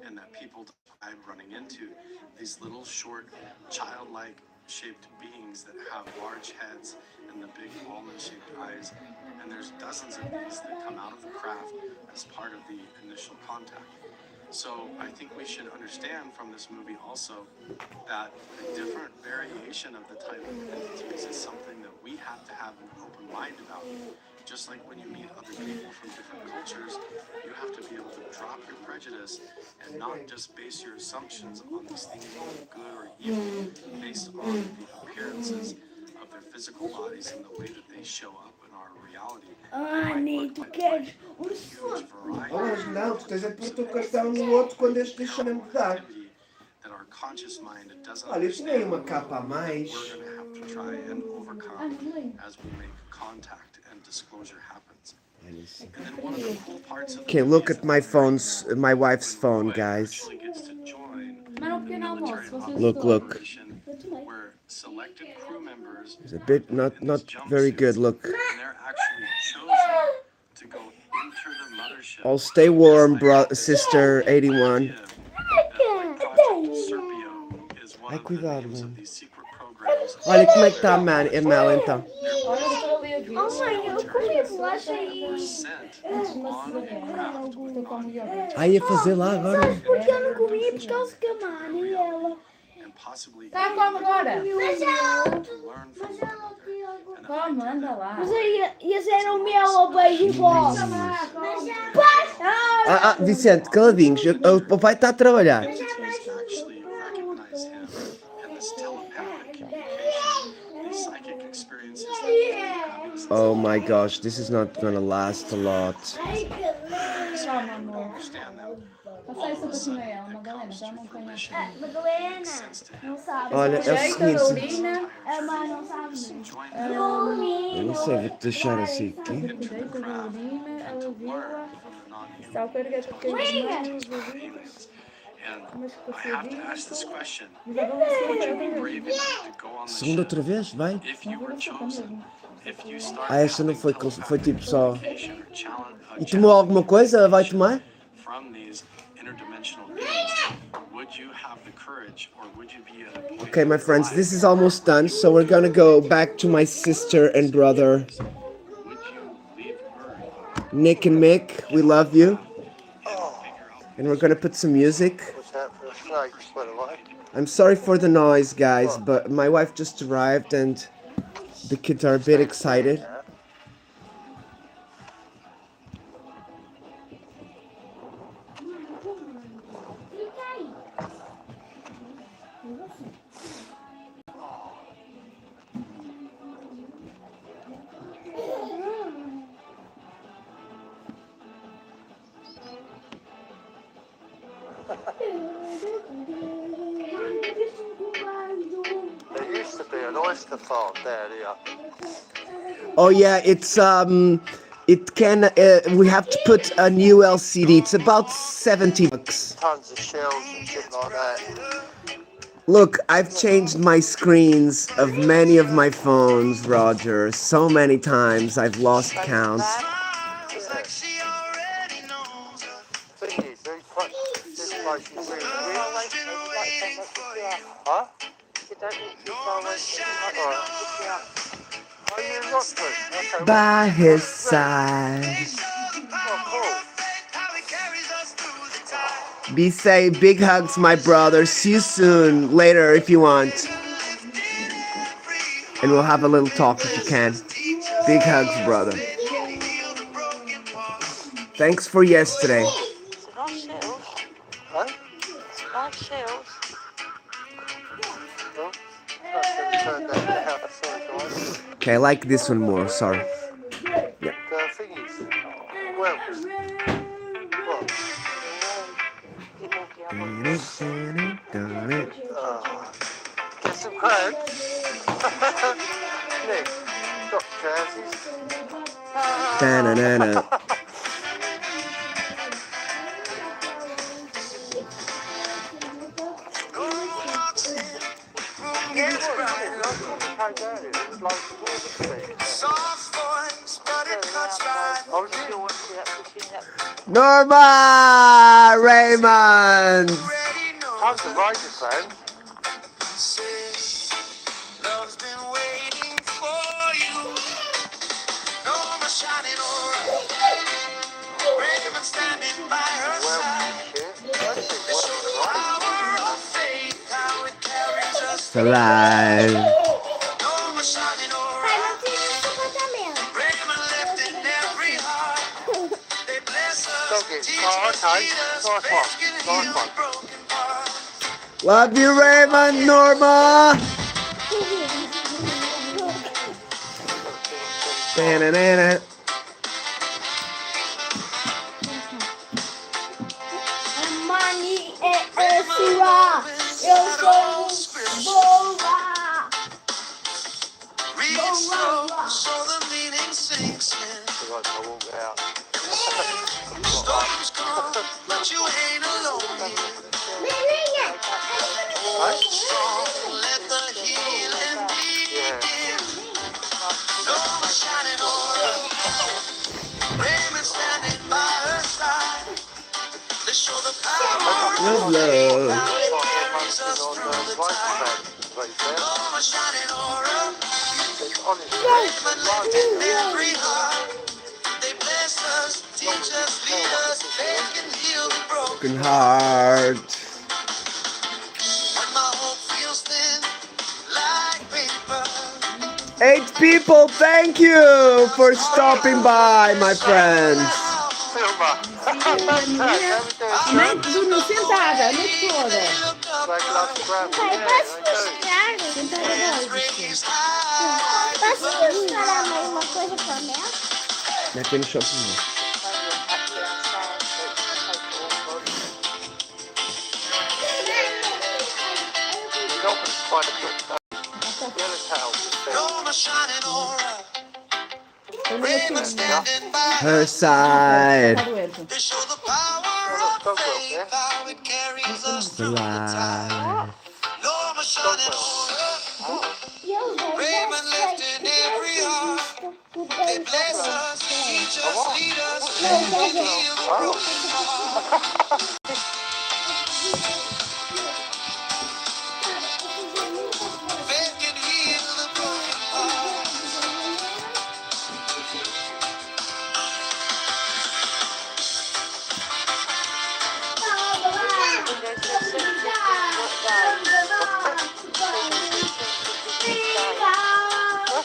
and that people describe running into. These little short childlike shaped beings that have large heads and the big almond shaped eyes, and there's dozens of these that come out of the craft as part of the initial contact. So I think we should understand from this movie also that the different variation of the type of entities is something that we have to have an open mind about. Just like when you meet other people from different cultures, you have to be able to drop your prejudice and not just base your assumptions on these things being good or evil based on the appearances of their physical bodies and the way that they show up in our reality. Nem tu queres. Huge variety. Oh, não, tu tens a pôr o teu cartão no outro quando este deixa mesmo de dar. That our conscious mind doesn't Olha, eu tinha aí understand uma capa a mais. we're going to have to try and overcome as we make contact and disclosure happens. And then one of the cool parts of Okay, look at my phone's, my wife's phone, guys. actually gets to join Mas no pequeno almoço, vocês Look, look. where selected crew members It's a bit not very good. Look. and they're actually chosen to go enter the mothership. Oh, stay warm, sister 81. Ai, cuidado, mano. Olha como é que está a Mel então. Olha, eu estou ali a ver. Oh, mãe, eu comi bolacha aí. Ai, ia fazer lá agora. Porque eu não comi por causa que a mãe e ela. Tá, come agora. Mas ela. Come, anda lá. Mas ia ser o meu ao beijo igual. Vicente, caladinhos. O pai está a trabalhar. Oh my gosh, this is not gonna last a lot. Calma, amor. Passa isso pra cima ela, Madalena, já não conhece. Madalena, não sabe. Olha, é o seguinte. A mãe não sabe. Eu não sei, vou-te deixar assim aqui. Jeito da urina, ela viu-a. Está a carregar porque as mãos mas que você Segunda outra vez, vai. Esta não foi tipo só. E tomou alguma coisa? Vai tomar? Okay, my friends, this is almost done, so we're gonna go back to my sister and brother, Nick and Mick. We love you. And we're gonna put some music. I'm sorry for the noise, guys, but my wife just arrived and the kids are a bit excited. an oyster farm there, yeah. Oh yeah, it's it can we have to put a new LCD. It's about $70. Tons of shells and shit like that. Look, I've changed my screens of many of my phones, Roger. So many times I've lost count. Thing is, this place is really weird. Huh? You don't need to far away from Oh, you not to? Okay, By his side. Oh, cool. Be safe. Big hugs, my brother. See you soon. Later if you want. And we'll have a little talk if you can. Big hugs, brother. Thanks for yesterday. It's a nice shells. Huh? It's a nice shells. Well, turned out the house, sorry guys. Okay, I like this one more. Sorry. The thing is, well, what? Get some crabs. Nick, got trousers. Da-na-na-na. Norma Raymond. How's the Rider fans? Love's been waiting for you. Norma shining aura. Raymond standing by her side. They show the power of faith, how it carries us Alive. Norma shining aura. Raymond lifting every heart. They bless us, teach us, lead us, faith can heal the broken heart. Love you, Raymond, Norma. Da-na-na-na. Read slow, so the meaning sinks in. Storms come, but you ain't alone here. Strong, let the healing begin. Norma shining aura. Raymond standing by her side. They show the power of faith, how it carries us through the time. Norma shining aura. Raymond lifting every heart. They bless us, teach us, lead us. They can heal the broken Heart. When my hope feels thin, like paper. 8 people, thank you for stopping by, my friends. Mas Bruno, sentada, a noite toda. Pai, posso mostrar? Posso mostrar mais uma coisa pra mim? Aqui no shopping. Norma shining aura. Raymond standing by Her side. They show the power of faith, how it carries us through the time. Norma shining aura. Raymond lifting every heart. They bless us, teach us, lead us, they can heal the broken heart. They can heal the broken heart.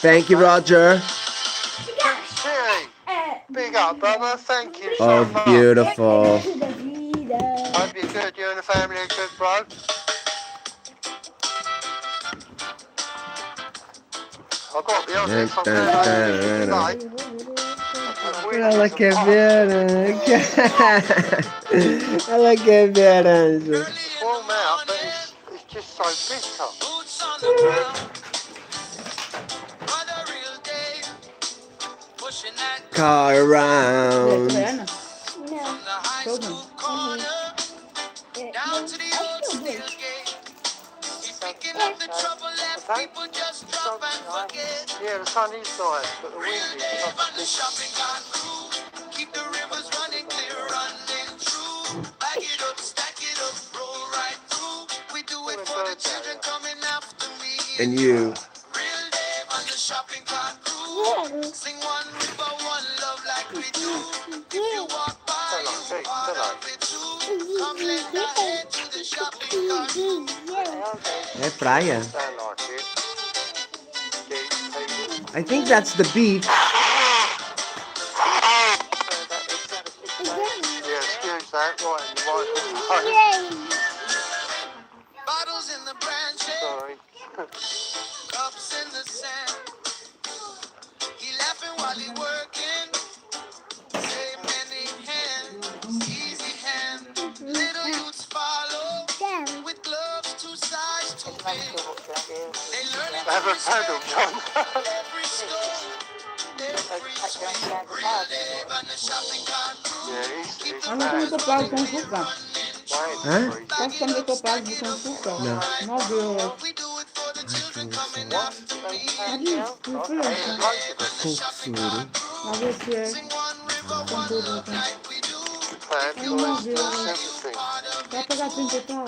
Thank you, Roger. Big up, brother. Thank you so Oh, much. beautiful. Hope you're good. You and the family are good, bro. I've got to be honest. I'm going tonight. Ela quer ver, ela quer ver, Anjo. It's warm out, but it's just so bitter. Boots on the ground. car around. Diana. No. From the high Children. school corner down to the old steel gate. He's picking up the trouble that people just drop and forget. Yeah, the sun is nice, but the wind Real is live not on the shopping cart crew. Keep the rivers running clear, running true. Back it up, stack it up, roll right through. We do it for the children coming after me And you. Real live on the shopping cart crew. Yeah. Sing one river, one love like we do. If you walk by, you part of it too. Come lend a hand to the shopping cart crew. É praia. sound like it. I think that's the beach. Yeah, excuse that, right, you might be Bottles in the branches, sorry. cups in the sand. He laughing while he working. Say many hands, easy hand. Little youths follow with gloves two size too big. They learn it Have a paddle, John. every store, every swing. Real live on the shopping cart crew. Yeah, he's Nós não estamos comprados com açúcar. Hã? Nós estamos comprados com açúcar. Não. 9 euros. We do it for the children coming What? after me. Com criança. Com seguro. A ver se com tudo. Plans, Eu não vi. everything. Vai pagar 30 e tal.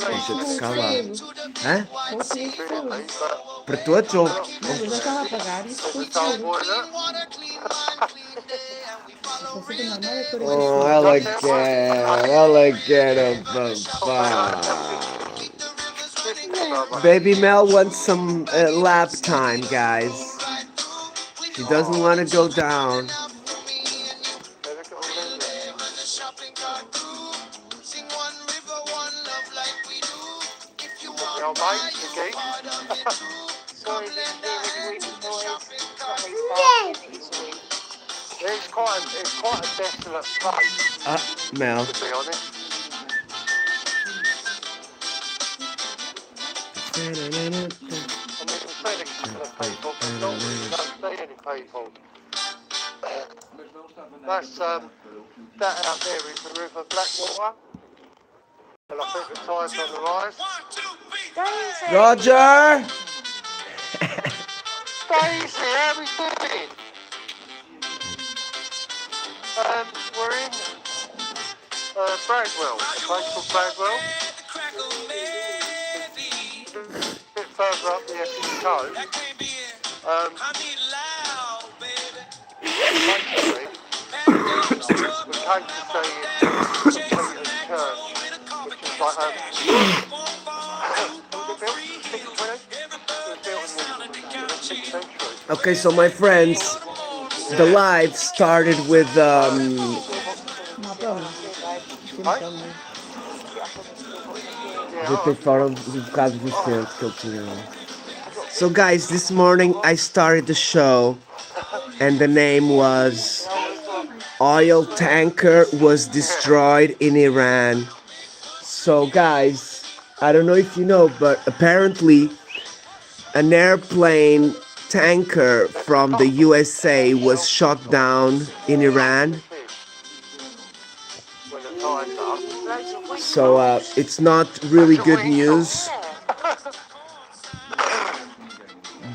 Deixa-te calar. Hã? Fosse isso tudo. But Para todos ou... Mas eu já estava a pagar isso it's tudo. all boiler. Você tem normal é por Oh, ela quer o papá. Baby Mel wants some lap time, guys. She doesn't want to go down. Your mate, the geek. It's quite a desolate place, Mel. to be honest. I mean, we've seen a couple of people, but not really don't see any people. That's, that out there is the River Blackwater. And I think the tide's on the rise. Roger! Daisy, how we doing? We're in Bradwell, a place called Bradwell. A bit further up the Essex coast. Basically, we came to see St. Peter's Church, which is like Okay, so my friends, the live started with So guys, this morning I started the show and the name was Oil Tanker Was Destroyed in Iran. So guys, I don't know if you know, but apparently an airplane tanker from the USA was shot down in Iran. So it's not really good news,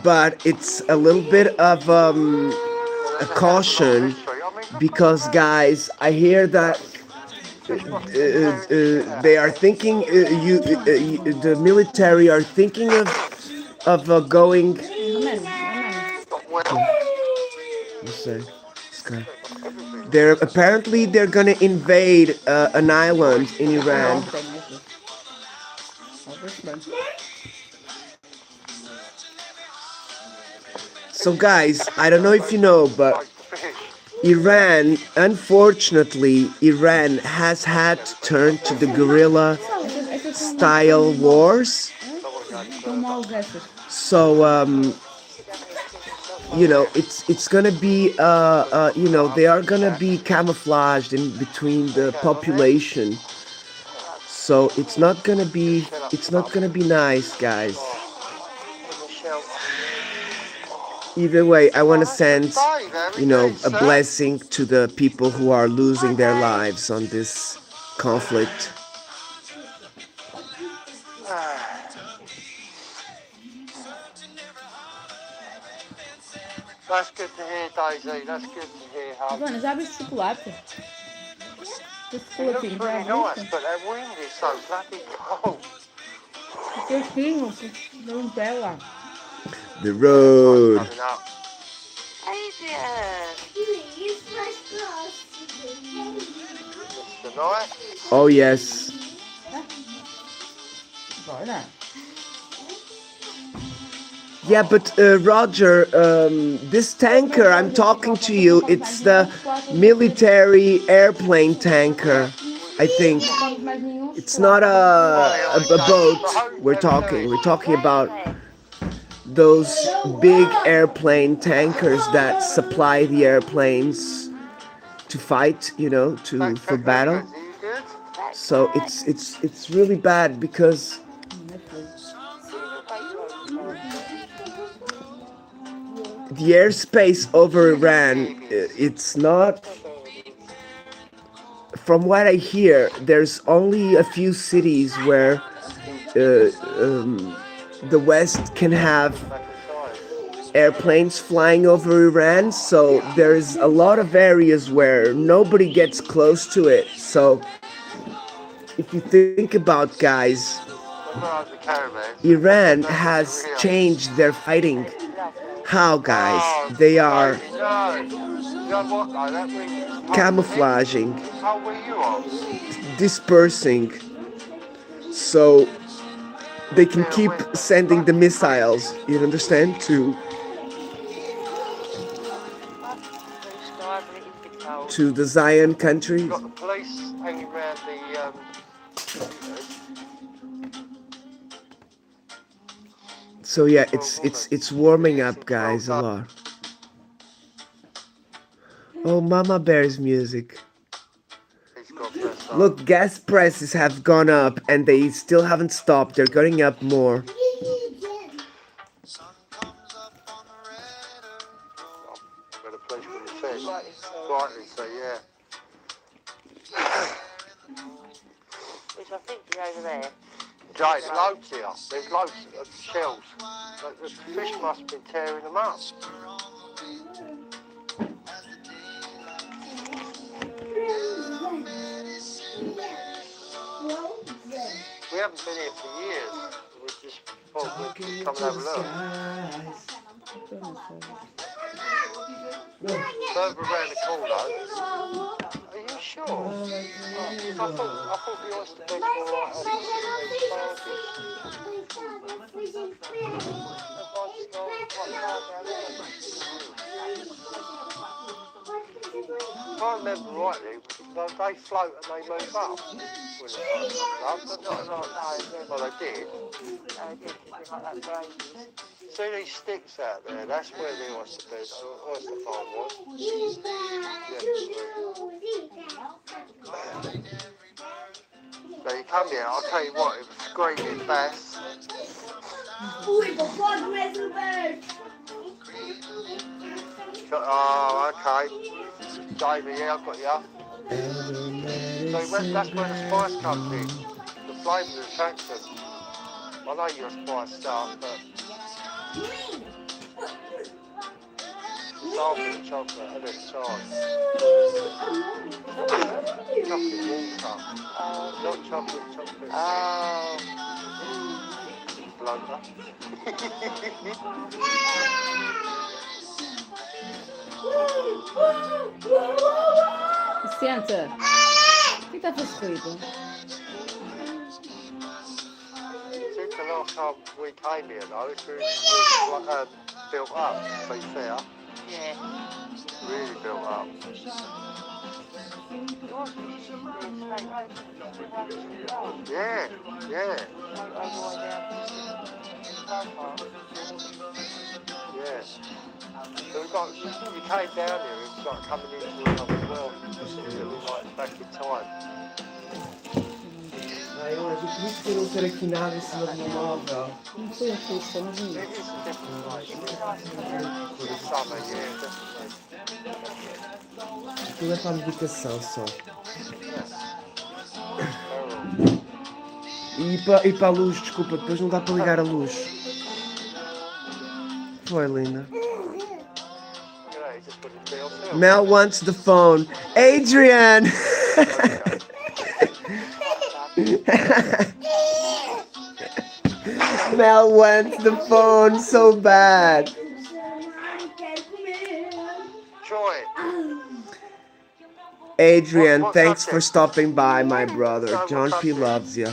but it's a little bit of a caution because guys, I hear that they are thinking, the military are thinking of going. They're gonna invade an island in Iran. So guys, I don't know if you know, but Iran, unfortunately, Iran has had to turn to the guerrilla style wars. So you know, it's gonna be you know, they are gonna be camouflaged in between the population. So it's not gonna be nice, guys. Either way, I want to send, a blessing to the people who are losing their lives on this conflict. That's good to hear, Daisy. That's good to hear, Hub. Joana, já abriste chocolate? Esse It looks chocolatinho, já really nice, abriste? but that wind is so bloody cold. O queixinho, deu um pé lá. The road. Coming up. Adrian! Mr. Knight? Oh, yes. Bora. Yeah, but Roger, this tanker I'm talking to you, it's the military airplane tanker, I think. It's not a boat we're talking. We're talking about those big airplane tankers that supply the airplanes to fight, for battle. So it's really bad because the airspace over Iran, it's not, from what I hear, there's only a few cities where the West can have airplanes flying over Iran, so there's a lot of areas where nobody gets close to it. So if you think about, guys, Iran has changed their fighting. How, guys? They are camouflaging, dispersing, so they can keep sending the missiles, you understand, to the Zion countries. Got the police hanging around the So yeah, it's warming up, guys, a lot. Oh, Mama Bear's music. Look, gas prices have gone up and they still haven't stopped. They're going up more. where the police would have said. Rightly so, yeah. Which I think is over there. Yeah, there's loads here. There's loads of shells. Like, the fish must have been tearing them up. We haven't been here for years. We just thought we'd come and have a look. Further around the corner. Are you sure? I thought the oyster beds were right if I remember rightly, they float and they move up. Well, they did. See these sticks out there? That's where the oyster farm was. So you come here, I'll tell you what, it was screaming bass. Oh, okay. David, yeah, I've got you. So that's where the spice comes in. The flavours of attraction. I know you're a spice stuff, but it's chocolate at its time. Chocolate water. Not chocolate. Oh. Blunder. Senta. O que tá escrito? Since the last time we came here, though, it's really built up, to be fair. Yeah. Really built up. Yeah, yeah. Yeah. So you came down here, it's like coming into another world, like back in time. Ai, olha, eu queria ter não ter aqui nada em cima do meu móvel. Não foi aquele somzinho. It is a different night. For the summer, yeah, definitely. Aquilo é para a medicação só. E para a luz, desculpa, depois não dá para ligar a luz. Foi, linda. Mel wants the phone. Adrian! Mel wants the phone so bad. Joy. Adrian, thanks for stopping by, my brother. John P. loves you.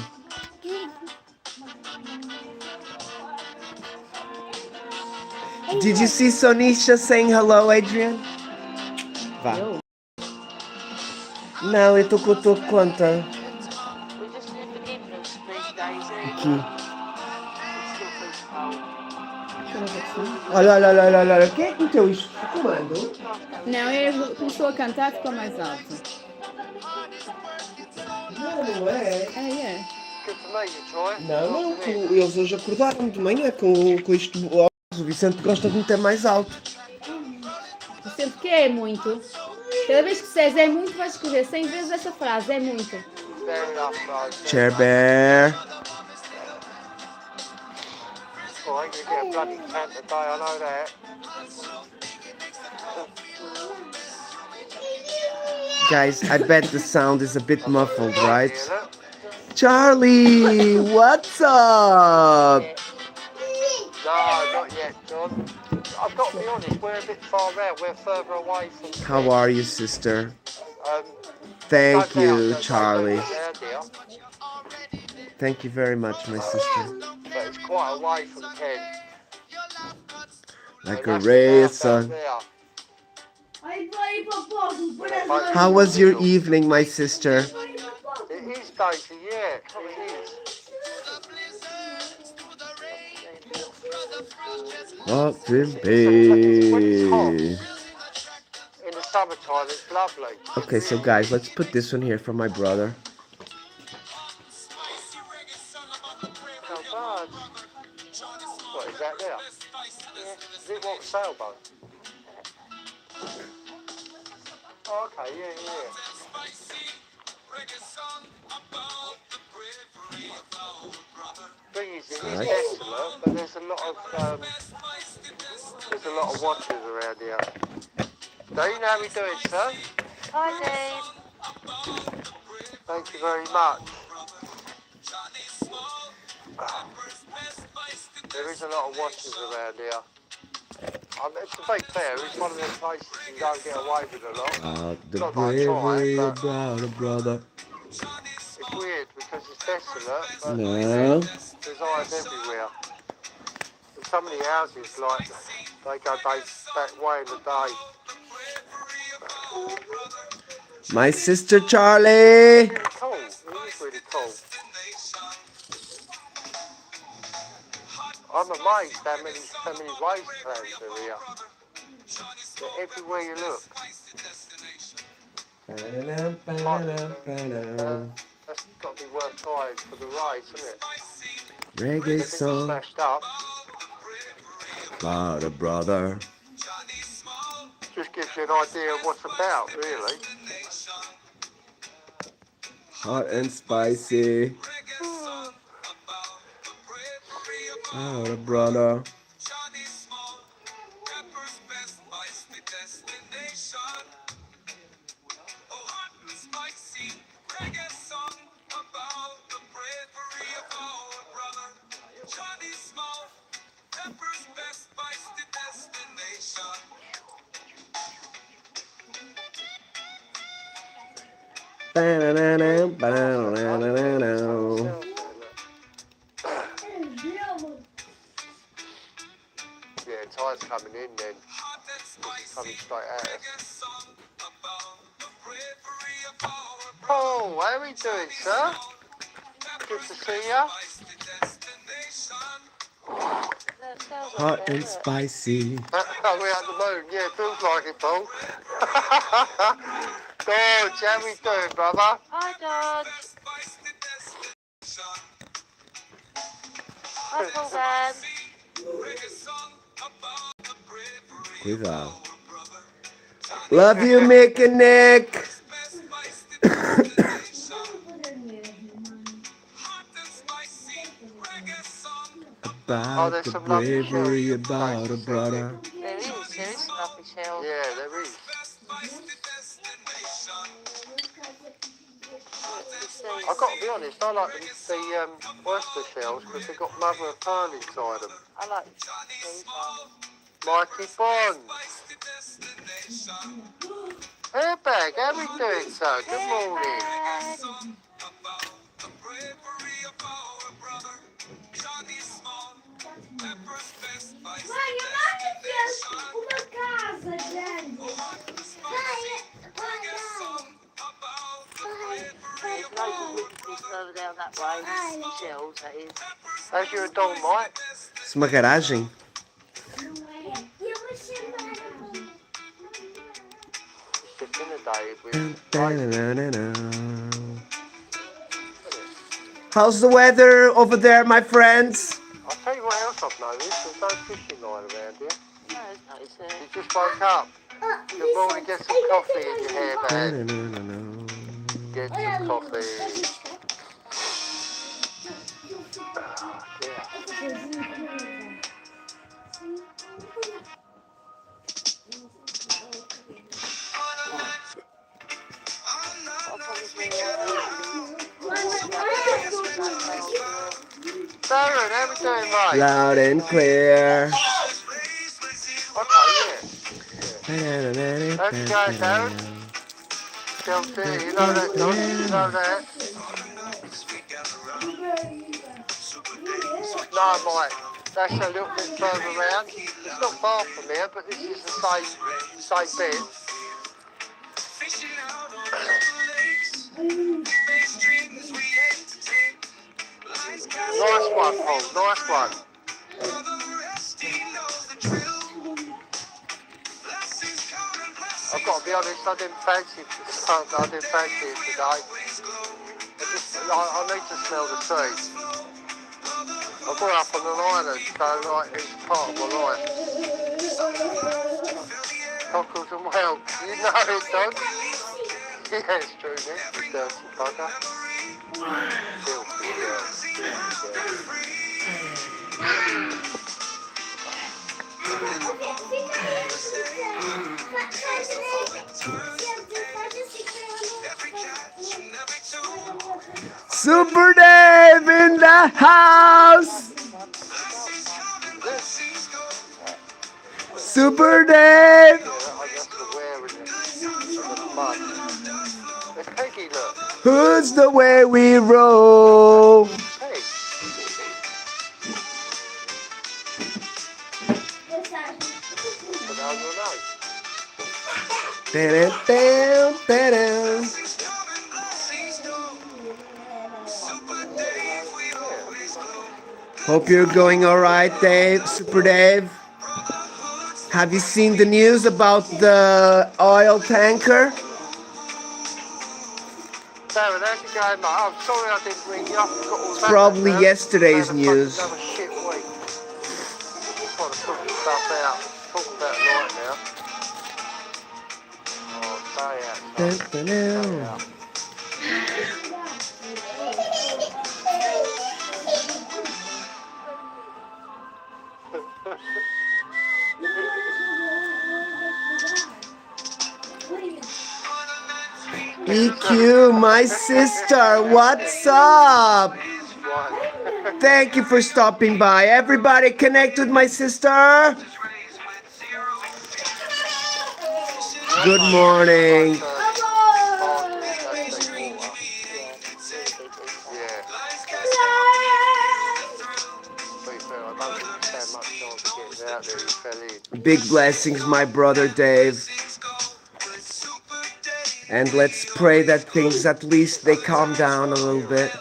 Did you see Sonisha saying hello, Adrian? Vá. Não, eu estou com a tua conta. Aqui. Olha, olha, olha, olha, olha. Quem é que meteu isto? O comando? Não, ele começou a cantar, ficou mais alto. Não é? É. Não, eles hoje acordaram de manhã com isto. O Vicente gosta de meter mais alto. Sempre que é muito. Cada vez que disseres é muito, vais escrever 100 vezes essa frase, é muito. Chair Bear. Oh, I'm going to get a bloody tent today, I know that. Guys, I bet the sound is a bit muffled, right? Charlie, what's up? No, not yet, John. I've got to be honest, we're a bit far out. We're further away from... How are you, sister? Thank you, Charlie. Thank you very much, my sister. But it's quite away from Ken. Like a ray of sun. How was your evening, my sister? It is, Daisy, yeah, it is. Up in bed. In the summertime, it's lovely. Okay, so guys, let's put this one here for my brother. What is that there? Yeah. Is it what, sailboat? Oh, okay, yeah. Thing is, it is desolate, but there's a lot of watchers around here. Dean, how are we doing, sir? Hi, Dave. Thank you very much. There is a lot of watchers around here. To be fair, it's one of them places you don't get away with a lot. Out the Not that I try, bravery but about a brother. it's weird because it's desolate, but No. there's eyes everywhere. And some of the houses, like, they go back way in the day. My sister Charlie. It's really cool. It is really cool. I'm amazed how many race plans are here. They're everywhere you look. That's got to be worth trying for the race, isn't it? Reggae song Smashed up. about a brother. Just gives you an idea of what's about, really. Hot and spicy. About a brother. Yeah, tide's coming in then. It's coming straight at us. Oh, how are we doing, sir? Good to see ya. Hot and spicy. We're at the moon. Yeah, feels like it, Paul. Dodge, how we doing, brother? Hi, Dodge. Hi, Paul Dan. Cuidado. Love you, Mick and Nick. About there's the some lovely bravery shells. about a brother. There is some lovely shells. Yeah, there is. I've got to be honest, I like the oyster shells because they've got mother of pearl inside them. I like these ones. Mikey Bond. Hey, Bag, how we doing, sir? Good morning. There's loads of witnesses further down that way. Shells, that is. How's your dog, Mike? Isso é uma garagem? It's just in a day with How's the weather over there, my friends? I'll tell you what else I've noticed. There's no fishing line around here. No, it's not, is there? You just woke up. Good morning, get some coffee in your hair bag. Get some coffee. Darren, how we doing, mate? Loud and clear. Okay, yeah. How's it going, Darren? Chelsea, you know that, don't you? You know that? No, mate. That's a little bit further round. It's not far from here, but this is the same bit. Nice one, Paul. Nice one. I've got to be honest, I didn't fancy it today. I need to smell the sea. I grew up on an island, so like it's part of my life. Cockles and whelks, you know it, dog. Yeah, it's true, Nick. You dirty bugger. Filthy girl. Super Dave in the house. Super Dave. Who's the way we roll? Hope you're going all right, Dave. Super Dave. Have you seen the news about the oil tanker? Darren, how's it going, mate? I'm sorry I didn't ring you. It's probably yesterday's news. Another shit week. Just want to sort stuff out. Talk about it right now. Oh, stay out. Stay out. EQ, my sister, what's up? Thank you for stopping by. Everybody connect with my sister. Good morning. Big blessings, my brother Dave. And let's pray that things, at least they calm down a little bit.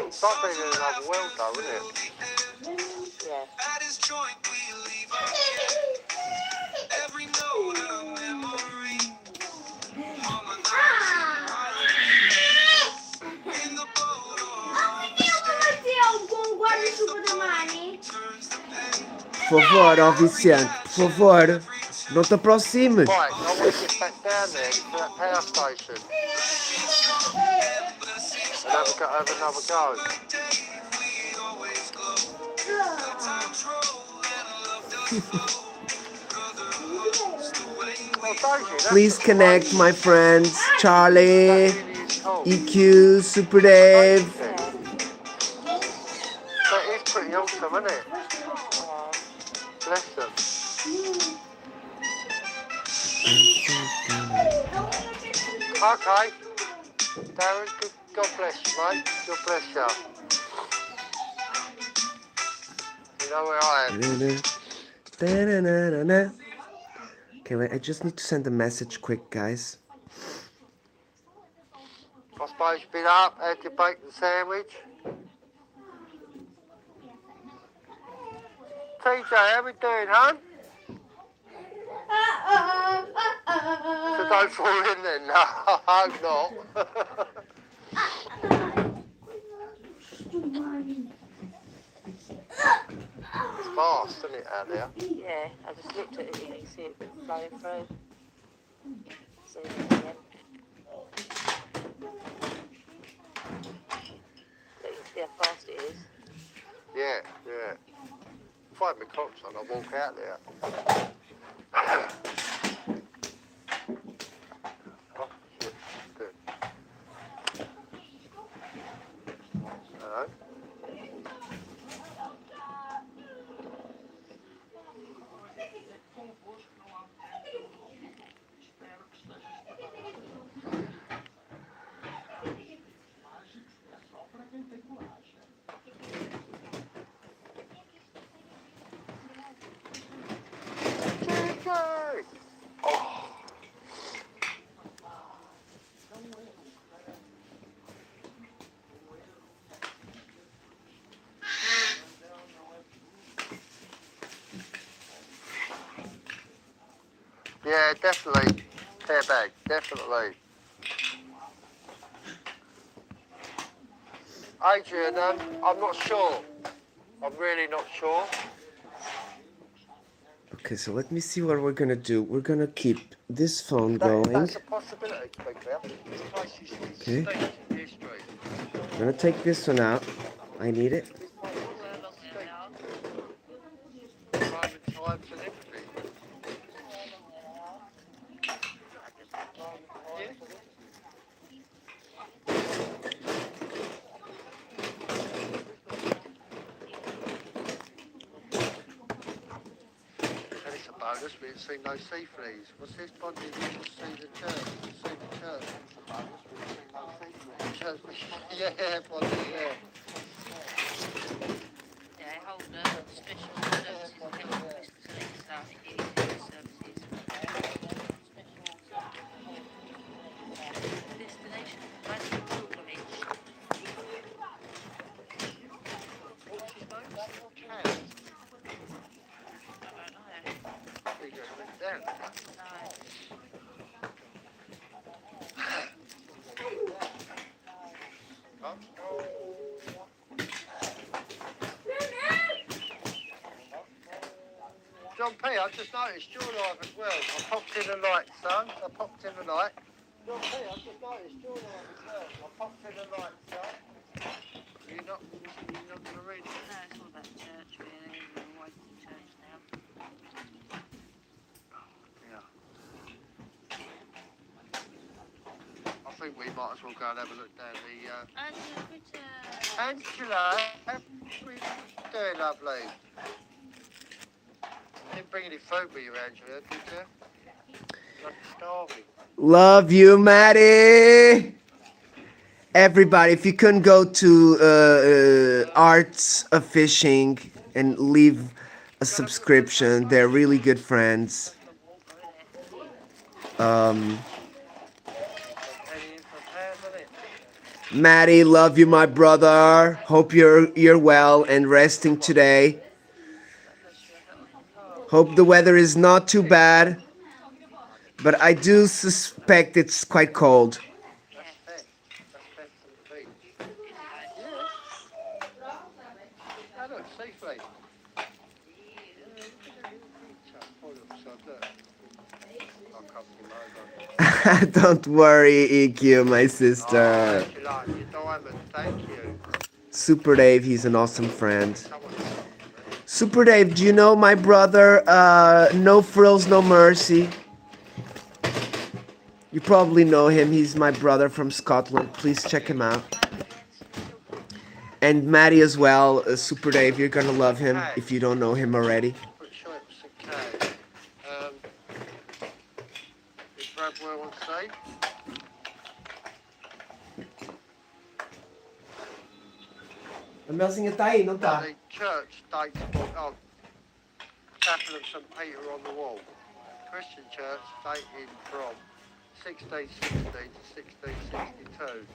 It's like being in another world though, isn't it? Yeah. Por favor, oficiante, por favor, não te aproximes. Right, I want to get back down there to that power station. And have another go. Please connect, my friends. Charlie, EQ, Super Dave. That is pretty awesome, isn't it? Bless them. Okay. Darren, God bless you, mate. God bless you. You know where I am. Okay, wait, I just need to send a message quick, guys. I suppose you've been up, had your bacon sandwich. TJ, how we doing, hon? So don't fall in then. No, I hope not. It's fast, isn't it, out there? Yeah, I just looked at it, you can see it flowing through. See it again. But you can see how fast it is. Yeah, yeah. Find my crocs on, I'll walk out there. Oh, shit. Good. Hello? Oh. Yeah, definitely. Hair bag, definitely. Adrian, I'm not sure. I'm really not sure. Okay, so let me see what we're gonna do. We're gonna keep this phone going. That's a possibility, to be fair. This place is Okay. steeped in history. I'm gonna take this one out. I need it. Roman times and everything. And it's a bonus, we ain't seen no sea fleas. What's this, Bonnie? We can see the church. We can see the church. It's a bonus, we ain't seen no sea fleas. Yeah, Bonnie, yeah. Yeah, I hold special services and help Christmas and stuff. It is services. Destination, Magic Pilgrimage. What's his name? Cat. I don't know. He just went down. No. Huh? John P, I just noticed you're live as well. I popped in the light, son. I popped in the light. John P, I just noticed you're live as well. I popped in the light, son. You're not going to read it? No, it's all about church, really. We're away from church now. Yeah. I think we might as well go and have a look down the... Angela, how are you doing, lovely? Didn't bring any food with you, Angela, did you? I'm starving. Love you, Maddie. Everybody, if you couldn't go to Arts of Fishing and leave a subscription, they're really good friends. Maddie, love you, my brother. Hope you're well and resting today. Hope the weather is not too bad, but I do suspect it's quite cold. Don't worry, EQ, my sister. Thank you. Super Dave, he's an awesome friend. Super Dave, do you know my brother, No Frills, No Mercy? You probably know him. He's my brother from Scotland. Please check him out. And Maddie as well. Super Dave, you're gonna love him if you don't know him already. Pretty sure it was a K. Did Brad wear one today? A Melzinha tá aí, não tá? The church dates from Chapel of St. Peter on the Wall. Christian church dated from 1660 to 1662.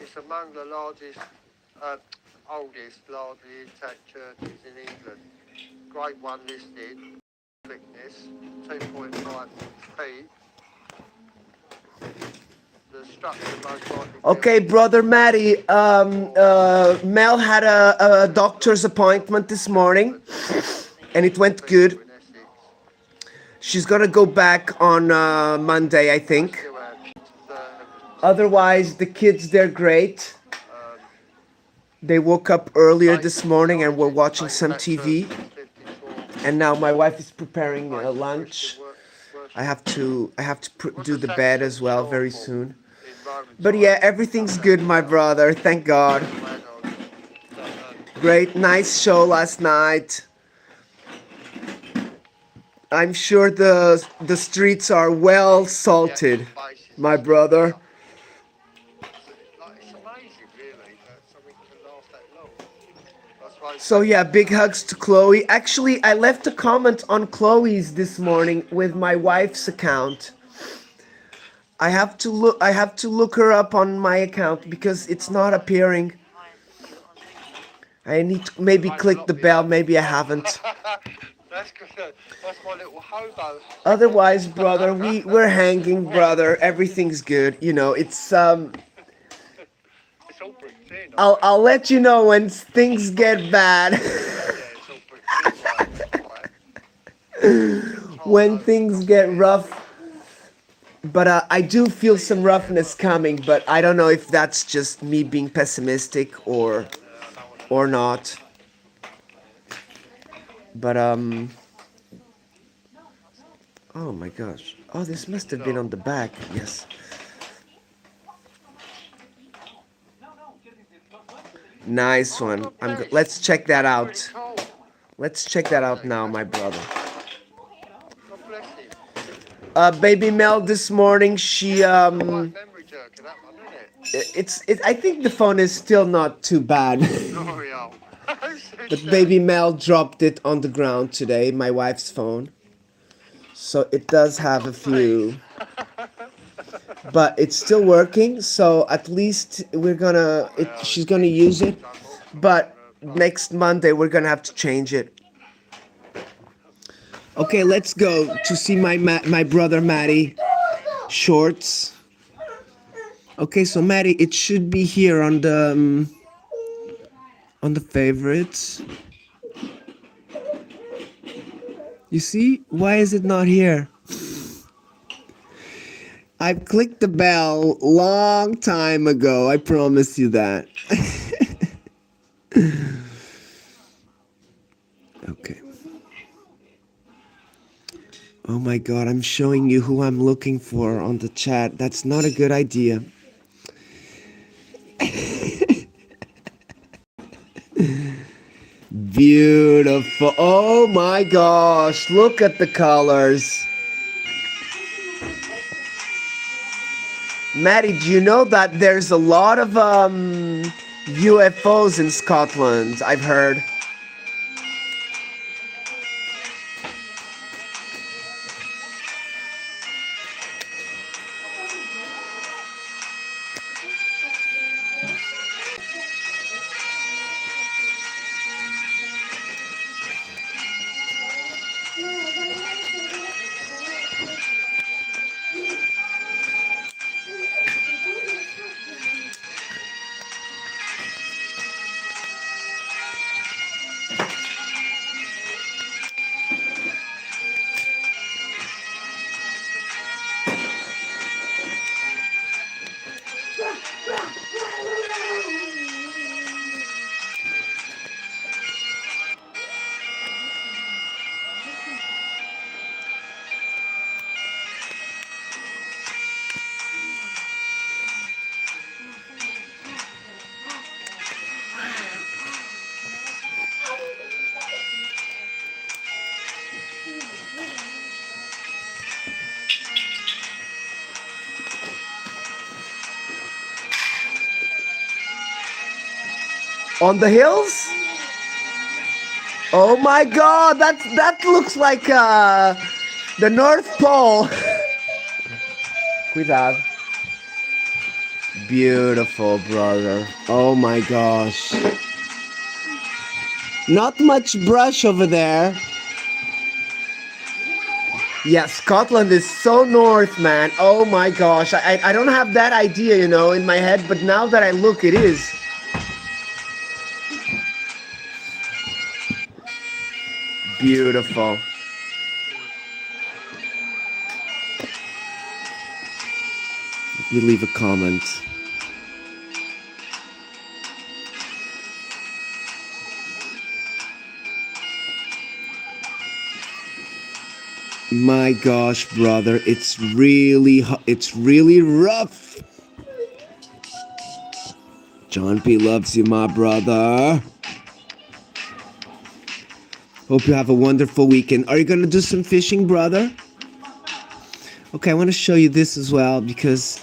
It's among the largest, oldest, largely intact churches in England. Grade 1 listed, thickness 2.5 feet. The structure most likely. Okay, brother Matty, Mel had a doctor's appointment this morning, and it went good. She's gonna go back on Monday, I think. Otherwise, the kids, they're great. They woke up earlier this morning and were watching some TV. And now my wife is preparing lunch. I have to do the bed as well very soon. But yeah, everything's good, my brother. Thank God. Great, nice show last night. I'm sure the streets are well salted, my brother. So yeah, big hugs to Chloe. Actually, I left a comment on Chloe's this morning with my wife's account. I have to look her up on my account because it's not appearing. I need to maybe click the bell, maybe I haven't. That's good. That's my little hobo. Otherwise, brother, we're hanging, brother. Everything's good. You know, it's I'll let you know when things get bad. When things get rough. But I do feel some roughness coming, but I don't know if that's just me being pessimistic or not. But oh my gosh. Oh, this must have been on the back. Yes. Nice one. Let's check that out. Let's check that out now, my brother. Baby Mel this morning, she I think the phone is still not too bad. But baby Mel dropped it on the ground today, my wife's phone. So it does have a few, but it's still working. So at least she's gonna use it. But next Monday we're gonna have to change it. Okay, let's go to see my brother Matty shorts. Okay, so Matty, it should be here on the favorites. You see? Why is it not here? I've clicked the bell long time ago. I promise you that. Okay. Oh my God, I'm showing you who I'm looking for on the chat. That's not a good idea. Beautiful. Oh my gosh, look at the colors. Maddie, do you know that there's a lot of UFOs in Scotland, I've heard. On the hills? Oh my God, that looks like the North Pole. Cuidado. Beautiful, brother. Oh my gosh. Not much brush over there. Yeah, Scotland is so north, man. Oh my gosh. I don't have that idea, you know, in my head, but now that I look, it is. Beautiful. Let me leave a comment. My gosh, brother, it's really rough. John P loves you, my brother. Hope you have a wonderful weekend. Are you gonna do some fishing, brother? Okay, I want to show you this as well because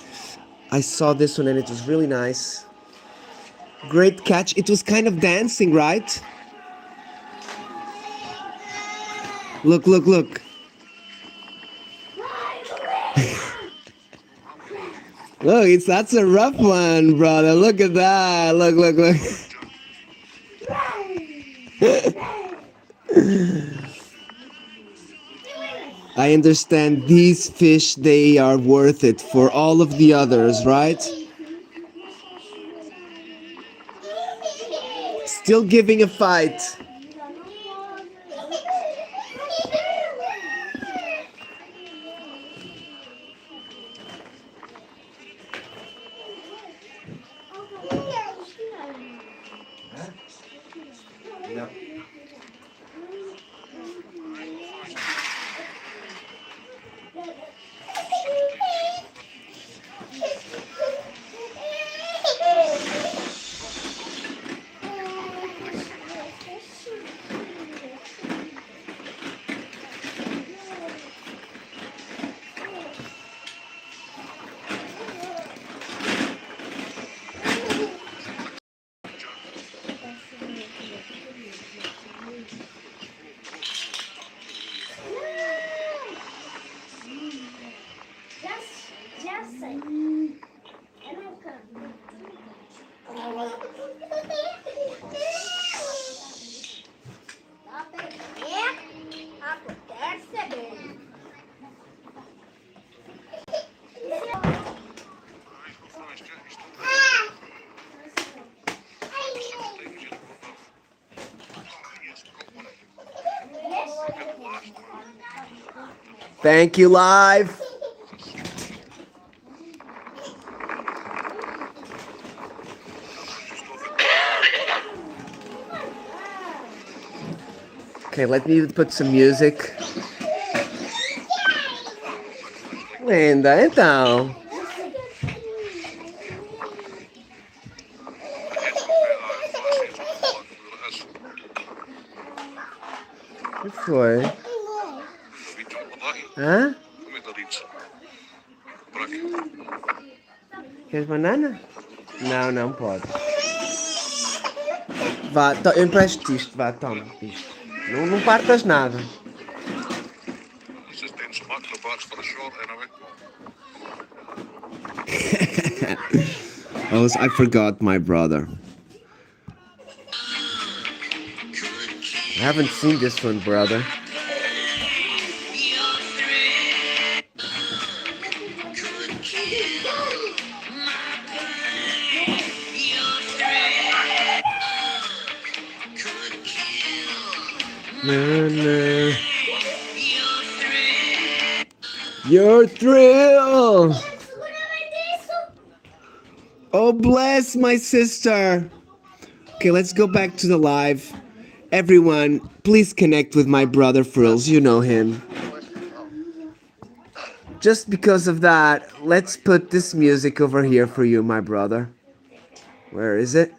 I saw this one and it was really nice. Great catch. It was kind of dancing, right? Look, look, look. Look, that's a rough one, brother. Look at that. Look, look, look. I understand these fish, they are worth it for all of the others, right? Still giving a fight. Yep. Thank you, live. Okay, let me put some music. Linda, então. O que foi? Hã? Queres banana? Não, não pode. Vá, eu empresto isto, vá, toma isto. Não partas nada. I forgot my brother. I haven't seen this one, brother. No, no. Your thrill. Oh, bless my sister. Okay, let's go back to the live. Everyone, please connect with my brother Frills. You know him. Just because of that, let's put this music over here for you, my brother. Where is it?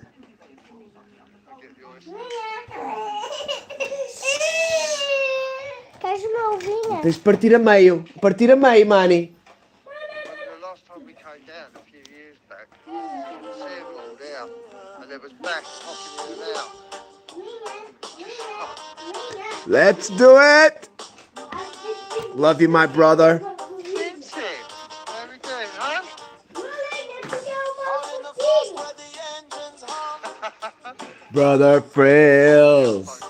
Tens de partir a meio. Partir a meio, Manny. came down a few years back. You could see them all there. And there was bats hopping in and out. Let's do it. Love you, my brother. That's it. How we doing, huh? Brother Frills.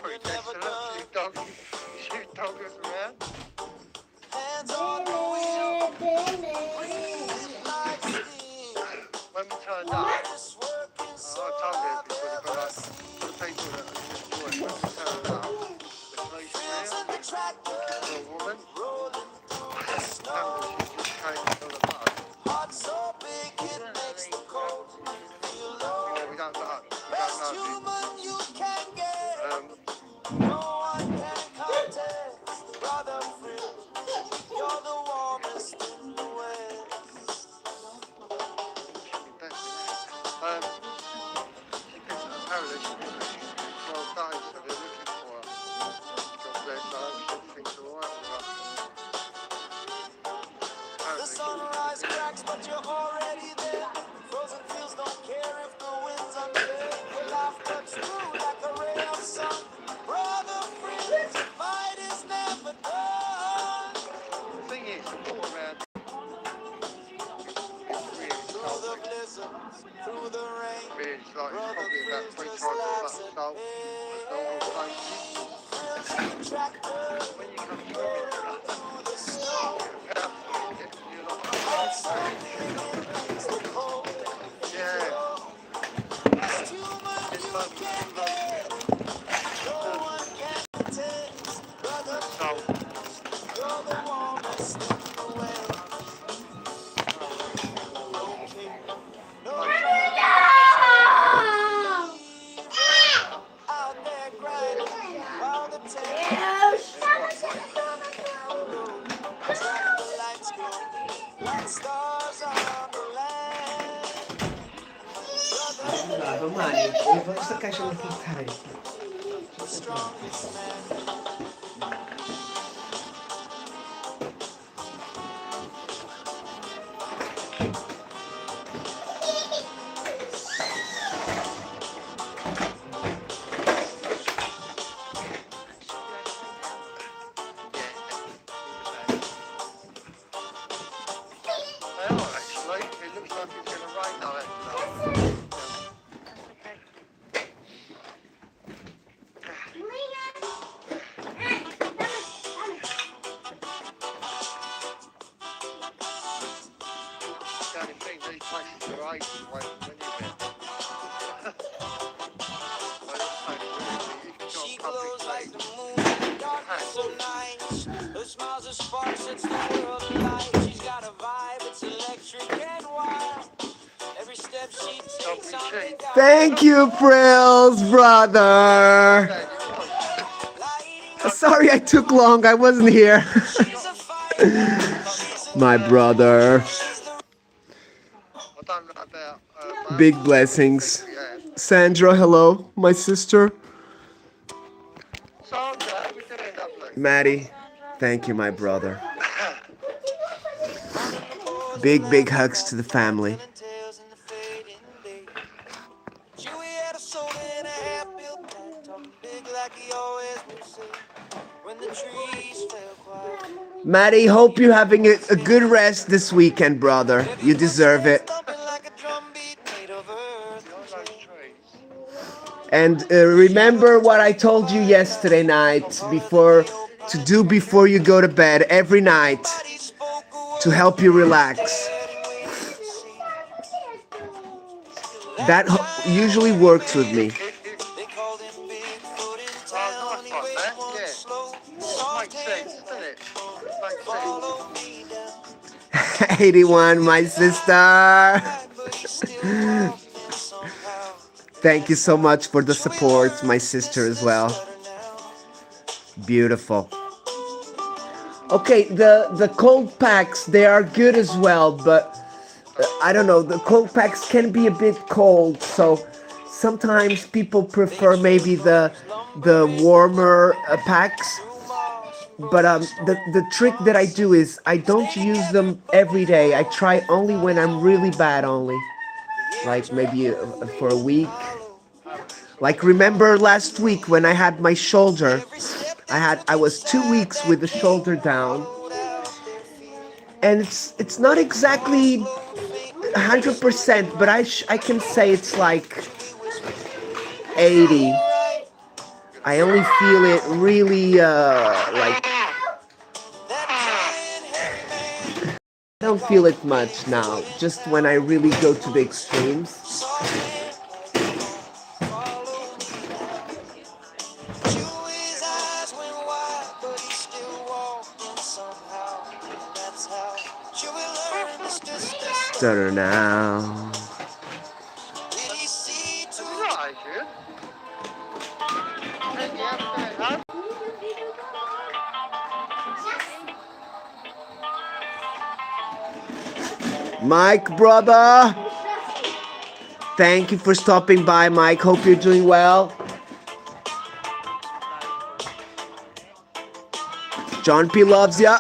Pretty excellent. Shoot doggers around. When we turned up, I told everybody, but the people that enjoy it, when we turned up, the police there, a woman, she just came to the bus. Yeah, we don't know. No one can contest, brother Fritz. You're the warmest in the West. Apparently she's been 12 days, so they're looking for her. God bless her, I hope everything's alright with her. The sunrise cracks, but you're already there. Frozen fields don't care if the wind's unfair. Your laugh cuts through like a ray of sun. Brother Fritz, the fight is never done. The thing is, all around through the blizzards, through the rain. It's like probably about 3 times as much salt as normal places. When you come through the snow, you're not yeah. No one can taste, brother. You're the warmest in the way. Out there grinding while the lights go like stars on the land. Vamos lá, levanta essa caixa no quintal. The strongest man. It looks like it's going to rain now, actually. The only thing, these places are ice away from anywhere. She glows like the moon in the darkness of night. Her smile's a spark, sets the world alight. She's got a vibe, it's electric and wild. Every step she takes on the guide. Thank you, Frills, brother. Sorry I took long. I wasn't here. My brother. Big blessings. Sandra, hello, my sister. Maddie, thank you, my brother. Big hugs to the family. Maddie, hope you're having a good rest this weekend, brother. You deserve it. And remember what I told you yesterday night before you go to bed every night to help you relax. That usually works with me. Makes sense, doesn't it? Makes sense. 81, my sister. Thank you so much for the support, my sister as well. Beautiful. Okay, the cold packs, they are good as well, but I don't know, the cold packs can be a bit cold, so sometimes people prefer maybe the warmer packs. But the trick that I do is I don't use them every day. I try only when I'm really bad only. Like maybe for a week. Like remember last week when I had my shoulder, I was 2 weeks with the shoulder down, and it's not exactly 100%, but I can say it's like 80. I only feel it really like I don't feel it much now, just when I really go to the extremes. Stutter now. Mike, brother! Thank you for stopping by, Mike. Hope you're doing well. John P. loves ya.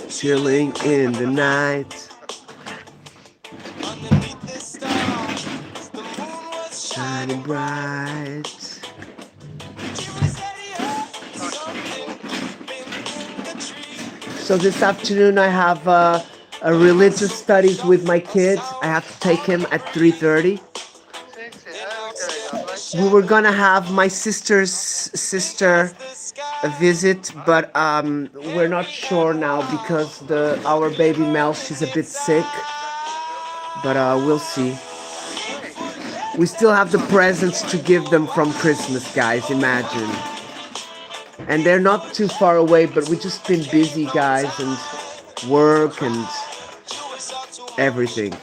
Chilling in the night. Shining bright. So this afternoon I have a religious studies with my kids. I have to take him at 3:30. We were gonna have my sister a visit, but we're not sure now because our baby Mel, she's a bit sick. But we'll see. We still have the presents to give them from Christmas, guys, imagine. And they're not too far away, but we've just been busy, guys, and work and everything.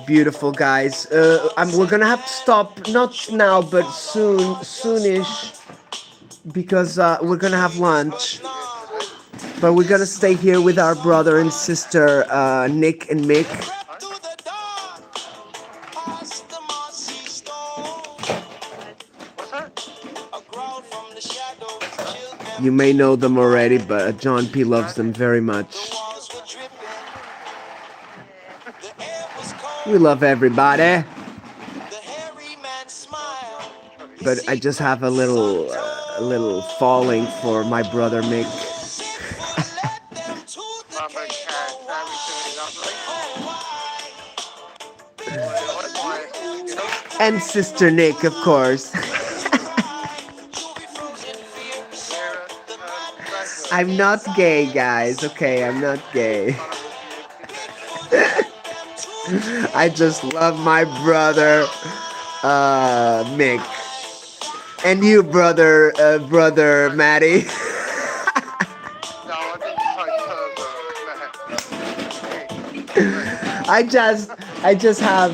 Beautiful, guys. We're gonna have to stop, not now, but soonish, because we're gonna have lunch. But we're gonna stay here with our brother and sister, Nick and Mick. You may know them already, but John P. loves them very much. We love everybody. But I just have a little falling for my brother Mick. And sister Nick, of course. I'm not gay, guys. Okay, I'm not gay. I just love my brother, Mick. And you, brother Matty. I just have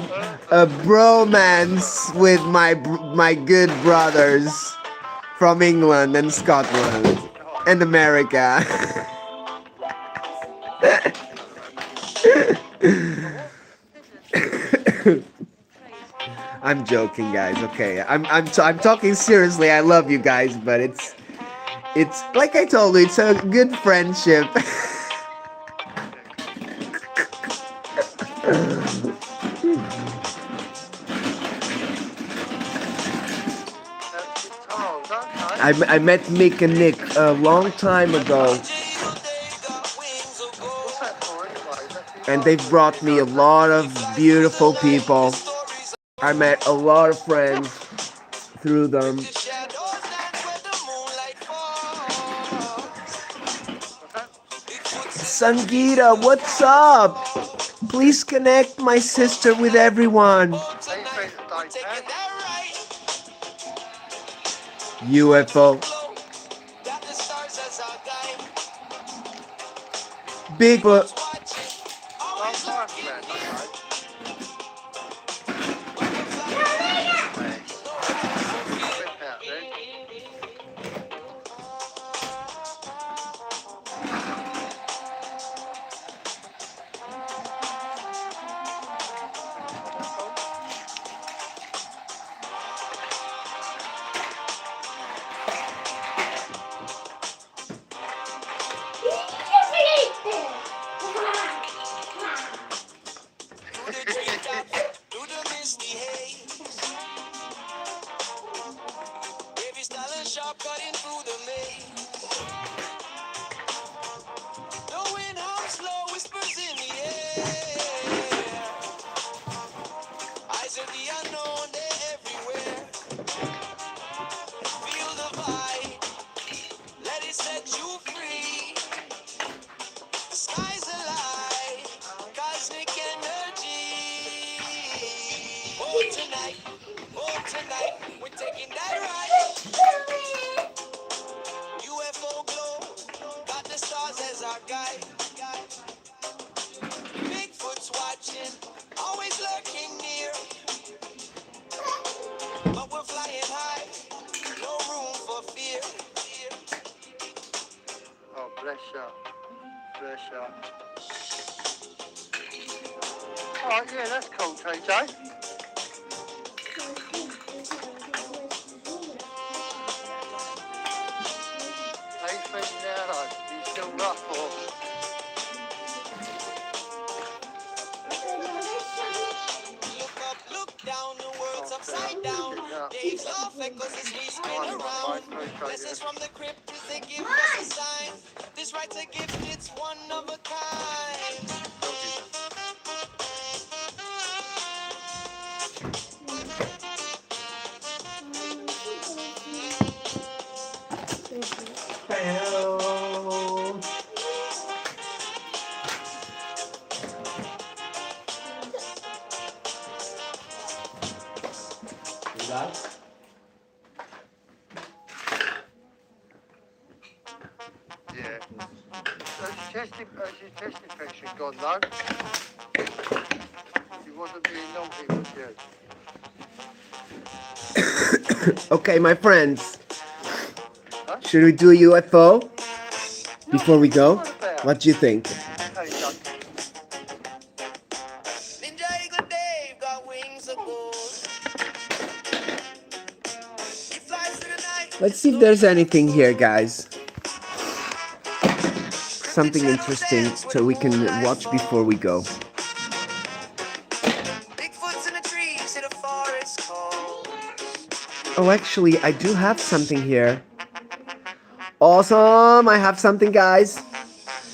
a bromance with my good brothers from England and Scotland and America. I'm joking, guys. Okay, I'm talking seriously. I love you guys, but it's like I told you, it's a good friendship. I met Mick and Nick a long time ago, and they've brought me a lot of beautiful people. I met a lot of friends through them. Sangeeta, what's up? Please connect my sister with everyone. UFO. Big misty haze. Every style and sharp cutting through the maze. Knowing how slow whispers in the air. Eyes of the unknown, they're everywhere. Feel the vibe, let it set you free. The sky's alive, cosmic energy. Oh tonight, we're taking that ride. UFO glow, got the stars as our guide. Bigfoot's watching, always lurking near. But we're flying high, no room for fear. Oh, bless you. Bless you. Oh, yeah, that's cool, TJ. How you feeling now, though? You still rough, or? Look up, look down, the world's upside down. Dave's laugh echoes as we spin around. Blessings from the crypt as they give us a sign. This right's a gift, it's one of a kind. Yeah. Has your chest infection gone, though? You wasn't being naughty, was you? Okay, my friends. Should we do a UFO before we go? What do you think? Ninja Eagle Dave got wings of gold. He flies through the night. Let's see if there's anything here, guys. Something interesting so we can watch before we go. Bigfoot's in the trees, hit a forest call. Oh, actually, I do have something here. Awesome! I have something, guys.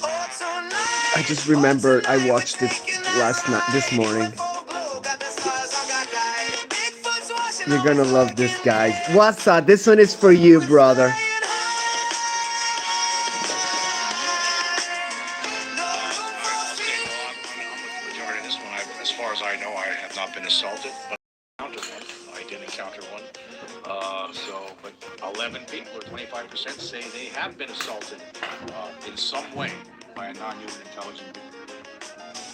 I just remembered I watched it last night, this morning. You're gonna love this, guys. What's up? This one is for you, brother. As far as I know, I have not been assaulted, but I did encounter one. But 11 people, or 25%, say they have been assaulted in some way by a non-human intelligent being.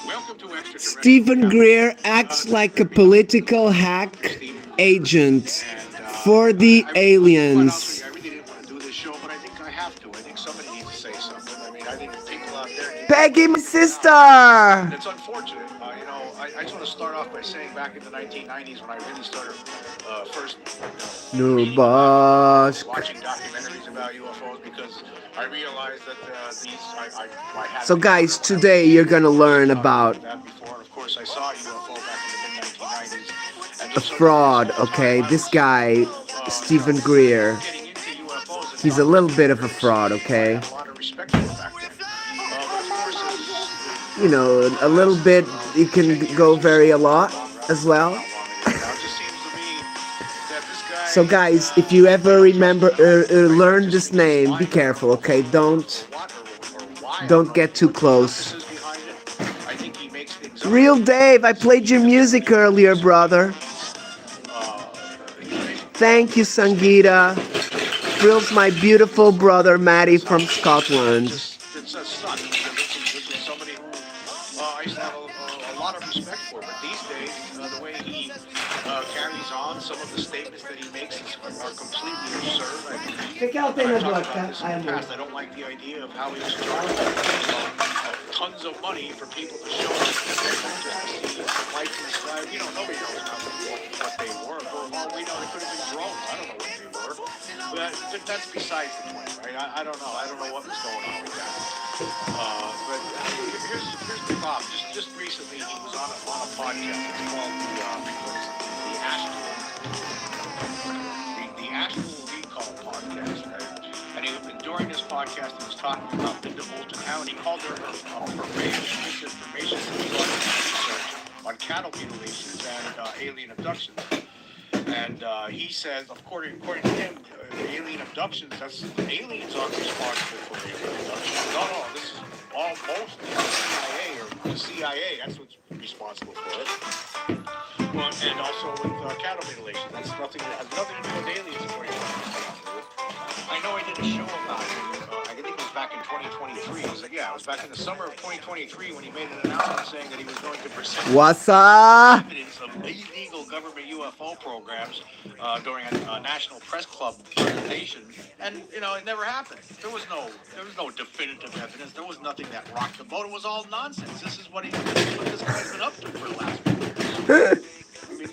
Welcome to Extraterrestrial. Stephen Greer acts like a political hack agent for the aliens. I really didn't want to do this show, but I think I have to. I think somebody needs to say something. I mean, I think people out there... Peggy, my sister! It's unfortunate. I just want to start off by saying back in the 1990s when I really started first watching documentaries about UFOs, because I realized that I had... So guys, today you're gonna learn about Of course, I saw a UFO back in the mid-1990s. a fraud, okay? This guy, Stephen Greer, he's a little bit of a fraud, okay? You know, a little bit, you can go vary a lot as well. So guys, if you ever remember, learn this name, be careful, okay? Don't get too close. Real Dave, I played your music earlier, brother. Thank you, Sangeeta. Thrills my beautiful brother, Matty from Scotland. It's a son. This is somebody who I used to have a lot of respect for, but these days, the way he carries on, some of the statements that he makes are completely absurd. I've talked about this in the past. I don't like the idea of how he was charging tons of money for people to show up to see lights in the sky. You know, nobody knows what they were. For all we know, they could have been drones. I don't know what they were. But that's besides the point, right? I don't know. I don't know what was going on with that. But here's the problem. Just recently, he was on a podcast. It's called the Actual Recall podcast, right? And during this podcast, he was talking about Linda Moulton Howe, and he called her purveyor of misinformation regarding research on cattle mutilations and alien abductions. And he says, according to him, alien abductions, aliens aren't responsible for alien abductions. No, this is almost the CIA or the CIA. That's what's responsible for it. Well, and also with cattle mutilation. That has nothing to do with aliens, according to him. I know I did a show about it. I think it was back in 2023. It was back in the summer of 2023 when he made an announcement saying that he was going to present What's up? evidence of illegal government UFO programs during a National Press Club presentation, and it never happened. There was no definitive evidence. There was nothing that rocked the boat. It was all nonsense. This is what this guy's been up to for the last few years. I mean,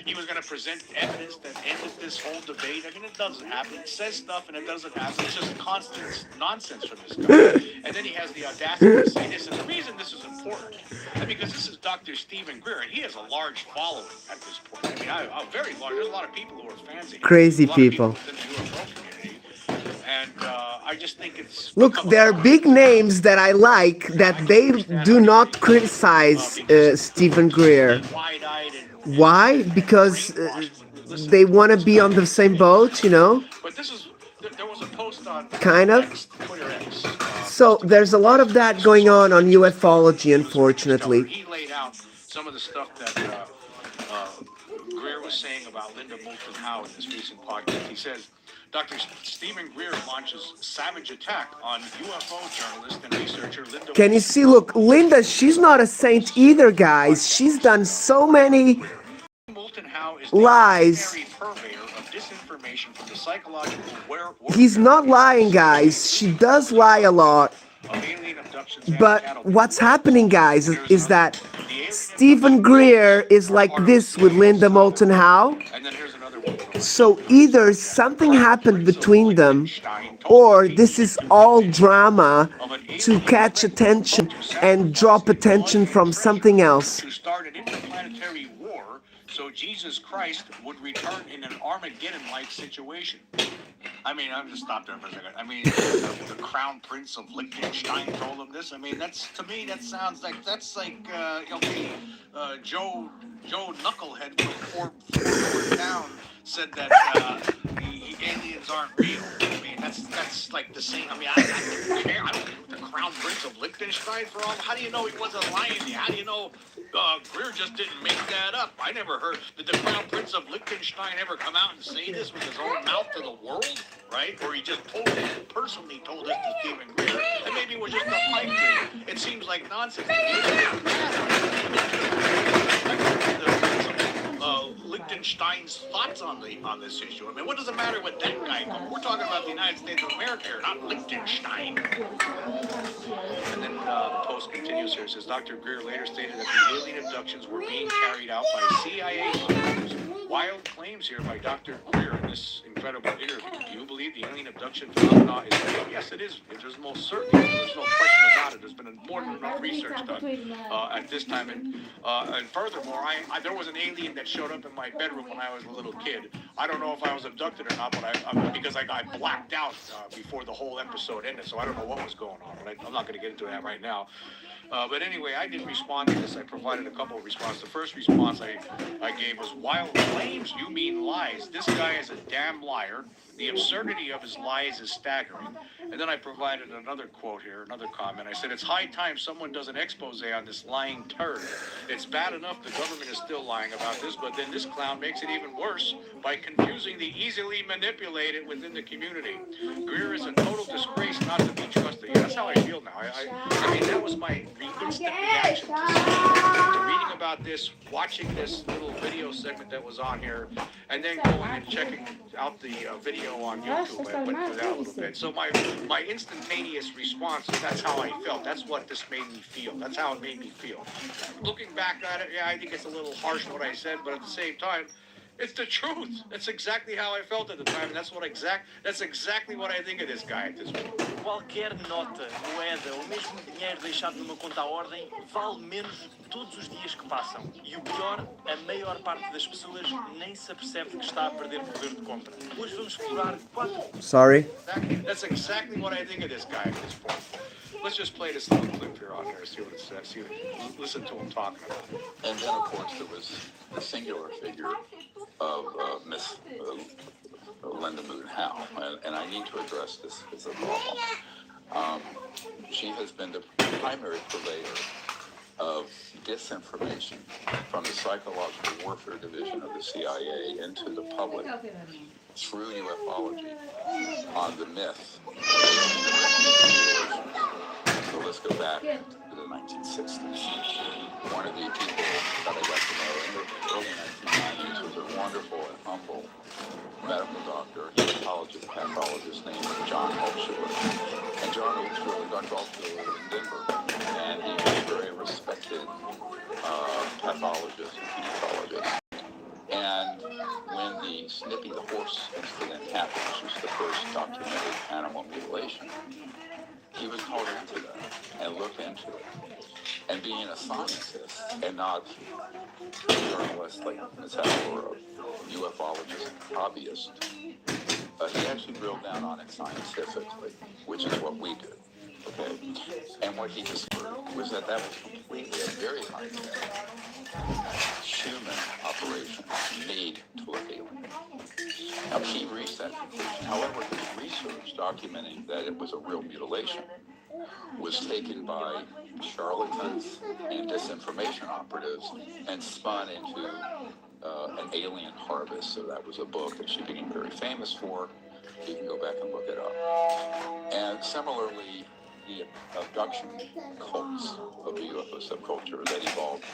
he was going to present evidence that ended this whole debate. I mean, it doesn't happen. It says stuff and it doesn't happen. It's just constant nonsense from this guy. And then he has the audacity to say this. And the reason this is important is because this is Dr. Stephen Greer, and he has a large following at this point. I mean, a very large. There's a lot of people who are fans of him. Crazy people. Within the UFO community. And I just think it's... Look, there are big names that I like that they do not criticize Stephen Greer. Why? Because they want to be on the same boat, But there was a post on kind of. Twitter X. So there's a lot of that going on ufology, unfortunately. He laid out some of the stuff that Greer was saying about Linda Moulton Howe in this recent podcast. He says, Dr. Stephen Greer launches savage attack on UFO journalist and researcher Linda. Can you see? Look, Linda, she's not a saint either, guys. She's done so many lies. He's not lying, guys. She does lie a lot. But what's happening, guys, is that Stephen Greer is like this with Linda Moulton Howe. So either something happened between them, or this is all drama to catch attention and drop attention from something else. To start an interplanetary war, so Jesus Christ would return in an Armageddon-like situation. I mean, I'm just stop there for a second. I mean, the Crown Prince of Liechtenstein told him this. I mean, to me, that sounds like Joe Knucklehead from Fort Town said that aliens aren't real. I mean, that's like the same. I mean, I don't care. I don't care the Crown Prince of Liechtenstein for all. How do you know he wasn't lying to you? How do you know Greer just didn't make that up? I never heard. Did the Crown Prince of Liechtenstein ever come out and say this with his own mouth to the world? Right? Or he just personally told this to Stephen Greer, and maybe it was just a pipe dream. It seems like nonsense. Liechtenstein's thoughts on this issue. I mean, what does it matter what that guy goes? We're talking about the United States of America here, not Liechtenstein. And then the post continues here. It says, Dr. Greer later stated that the alien abductions were being carried out by CIA officers. Wild claims here by Dr. Greer in this incredible interview. Do you believe the alien abduction phenomenon is real? Yes, it is. There's most certainly. There's no question about it. There's been more than enough research done at this time. And furthermore, there was an alien that showed up in my bedroom when I was a little kid. I don't know if I was abducted or not, but because I blacked out before the whole episode ended, so I don't know what was going on. But I'm not going to get into that right now. But anyway, I did respond to this. I provided a couple of responses. The first response I gave was, wild claims? You mean lies. This guy is a damn liar. The absurdity of his lies is staggering. And then I provided another quote here, another comment. I said, it's high time someone does an expose on this lying turd. It's bad enough the government is still lying about this, but then this clown makes it even worse by confusing the easily manipulated within the community. Greer is a total disgrace not to be trusted. Yeah, that's how I feel now. I mean, that was my instant reaction to reading about this, watching this little video segment that was on here, and then going and checking out the video on YouTube. I went through that a little bit. So my instantaneous response, that's how I felt. That's what this made me feel. That's how it made me feel. Looking back at it, yeah, I think it's a little harsh what I said, but at the same time, It's the truth. That's exactly how I felt at the time, and that's exactly what I think of this guy at this point. Qualquer nota, moeda ou mesmo dinheiro deixado numa conta à ordem vale menos todos os dias que passam. E o pior, a maior parte das pessoas nem se apercebe que está a perder poder de compra. Hoje vamos explorar 4... Sorry. That's exactly what I think of this guy at this point. Let's just play this little clip here on there, see what it says. Listen to him talking about it. And then, of course, there was the singular figure of Miss Linda Moulton Howe, and I need to address this as a problem. She has been the primary purveyor of disinformation from the Psychological Warfare Division of the CIA into the public through ufology on the myth. So let's go back to the 1960s. One of the people that I got to know in the early 1990s was a wonderful and humble medical doctor, hematologist, pathologist named John Altshuler. And John Altshuler, Dr. Altshuler was in Denver, and he was a very respected pathologist and hematologist. And when the Snippy the horse incident happened, which was the first documented animal mutilation, he was called into that and looked into it. And being a scientist and not a journalist like Ms. Howe or a ufologist, hobbyist, he actually drilled down on it scientifically, which is what we do. Okay? And what he discovered was that was completely a very high-tech human operation made to look alien. Now, he reached that conclusion. However, his research documenting that it was a real mutilation was taken by charlatans and disinformation operatives and spun into an alien harvest. So that was a book that she became very famous for. You can go back and look it up. And similarly, the abduction cults of the UFO subculture that evolved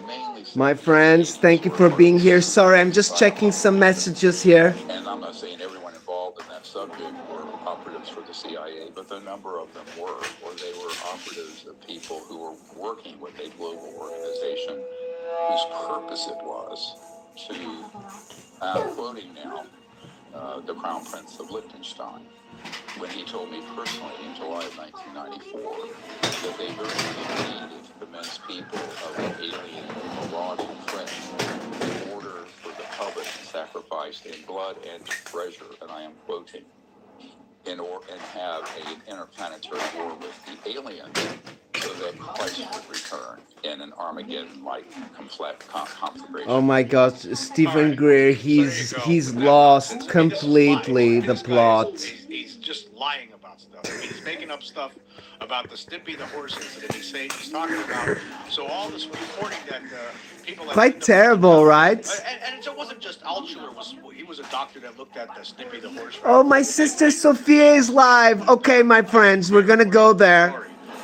mainly... My friends, thank you for being here. Sorry, I'm just checking some messages here. And I'm not saying everyone involved in that subject were operatives for the CIA, but a number of them were, or they were operatives of people who were working with a global organization whose purpose it was to, I'm quoting now, the Crown Prince of Liechtenstein, when he told me personally in July of 1994 that they very much needed to convince people of an alien marauding threat in order for the public to sacrifice in blood and treasure, and I am quoting, and have an interplanetary war with the aliens so that Christ would return in an Armageddon-like conflagration. Oh my God, Stephen Greer, he's lost completely the plot. He's just lying about stuff. I mean, he's making up stuff about the Snippy the horse incident. He's talking about, so all this reporting that people... Quite terrible, right? And it wasn't just Altshuler, he was a doctor that looked at the Snippy the horse. Oh, my sister Sophia is live. Okay, my friends, we're gonna go there.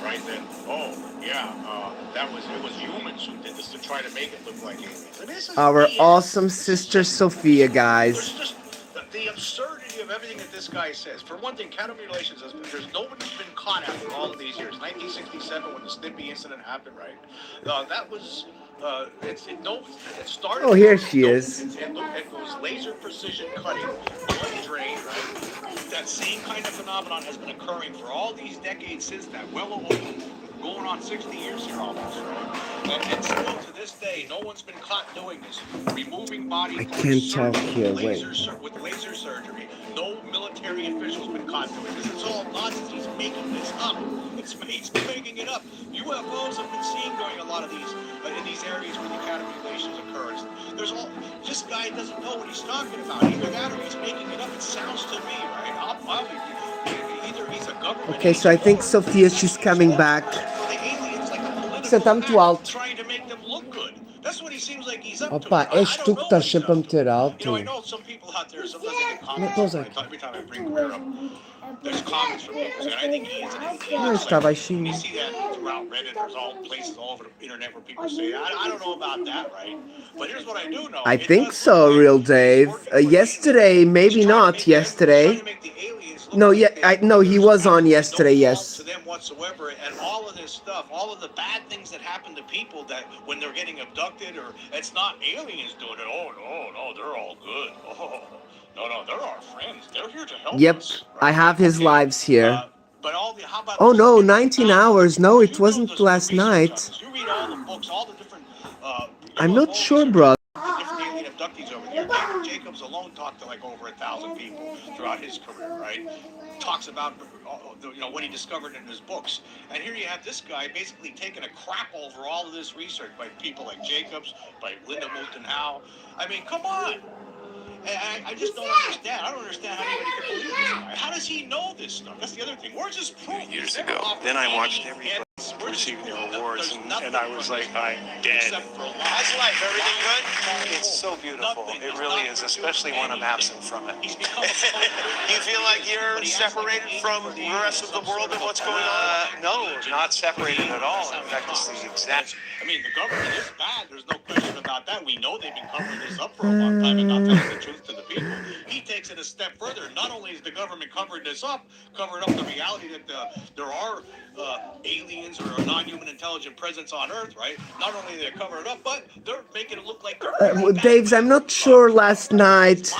Right then. Oh, yeah. It was humans who did this to try to make it look like aliens. Our awesome sister Sophia, guys. There's just the absurdity of everything that this guy says. For one thing, cattle mutilations, nobody's been caught after all of these years. 1967, when the Snippy incident happened, right? That was... it started... Oh, here she is. It was laser precision cutting, blood drain, right? That same kind of phenomenon has been occurring for all these decades since that. Well over, going on 60 years here almost, right? And still to this day, no one's been caught doing this. Removing body I parts, can't talk here, wait. with laser surgery. No military official's been caught doing this. It's all nonsense. He's making this up. He's making it up. UFOs have been seen during a lot of these in these areas where the cattle mutilations occur. This guy doesn't know what he's talking about. Either that or he's making it up. It sounds to me, right? Either he's a government... Okay, so I think Sophia, she's coming back. Você tá muito alto. Trying to make them look good. That's what he seems like he's up Opa, to. és tu que estás sempre a meter alto. I know some people out there, sometimes they get comments. Every time I bring Greer up, there's comments from people saying, I think he is an idiot. Não, está baixinho. You see that throughout Reddit, there's all places all over the internet where people say, I don't know about that, right? But here's what I do know. I think so, Real Dave. Yesterday, maybe not yesterday. Trying to make the aliens No, yeah, no, he was on yesterday. No fault Yes. to them whatsoever, and all of this stuff, all of the bad things that happen to people that when they're getting abducted, or it's not aliens doing it. Oh no, they're all good. Oh no, they're our friends. They're here to help Yep, us. I have his lives here. But how about Oh the no, 50,000 19 hours. No, it You wasn't the last research on night. this. You read all the books, all the different I'm not UFO sure, research, bro. the different alien abductees over there. David Jacobs alone talked to like over 1,000 people throughout his career, right? Talks about what he discovered in his books. And here you have this guy basically taking a crap over all of this research by people like Jacobs, by Linda Moulton Howe. I mean, come on. I just don't understand. I don't understand how anybody can believe this guy. How does he know this stuff? That's the other thing. Where's his proof? Years ago. Then I watched everybody receive their awards, and I was like, I'm dead. How's life? Everything good? It's so beautiful. It really is, especially when I'm absent from it. You feel like you're separated from the rest of the world and what's going on? No, not separated at all. In fact, it's the exact. I mean, the government is bad. There's no question about that. We know they've been covering this up for a long time and not telling the truth to the people. He takes it a step further. Not only is the government covering this up, covering up the reality that there are aliens or a non-human intelligent presence on Earth, right? Not only are they covering it up, but they're making it look like Dave's, I'm not sure last night,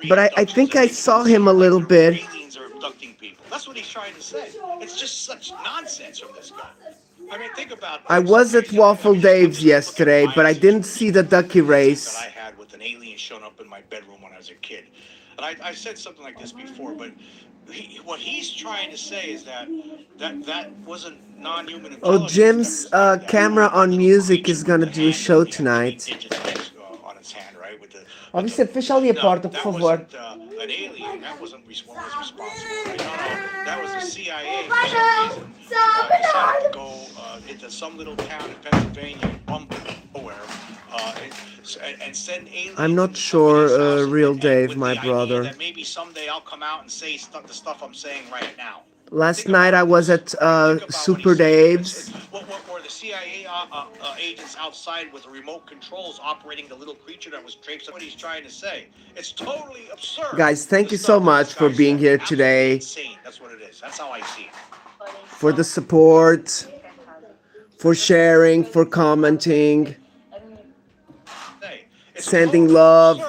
but I think I saw him a little bit. aliens are abducting people. That's what he's trying to say. It's just such nonsense from this guy. I mean, think about. I was at Waffle Dave's yesterday, but I didn't see the ducky race. That I had with an alien showing up in my bedroom when I was a kid. And I said something like this before, but what he's trying to say is that wasn't non-human intelligence. Oh, Jim's camera on music is gonna do a show tonight. On its hand, right? With the Obviously, fecha ali a porta, por favor. an alien. That wasn't what was responsible. Right? No, that was the CIA for some reason. Decided to go into some little town in Pennsylvania, nowhere, and send aliens. I'm not sure, real Dave, my brother. That maybe someday I'll come out and say the stuff I'm saying right now. Last night I was at Super Dave's. Were the CIA agents outside with remote controls operating the little creature that was draped? That's what he's trying to say. It's totally absurd. Guys, thank you so much for being here today. Insane. That's what it is. That's how I see it. For the support, for sharing, for commenting, sending love.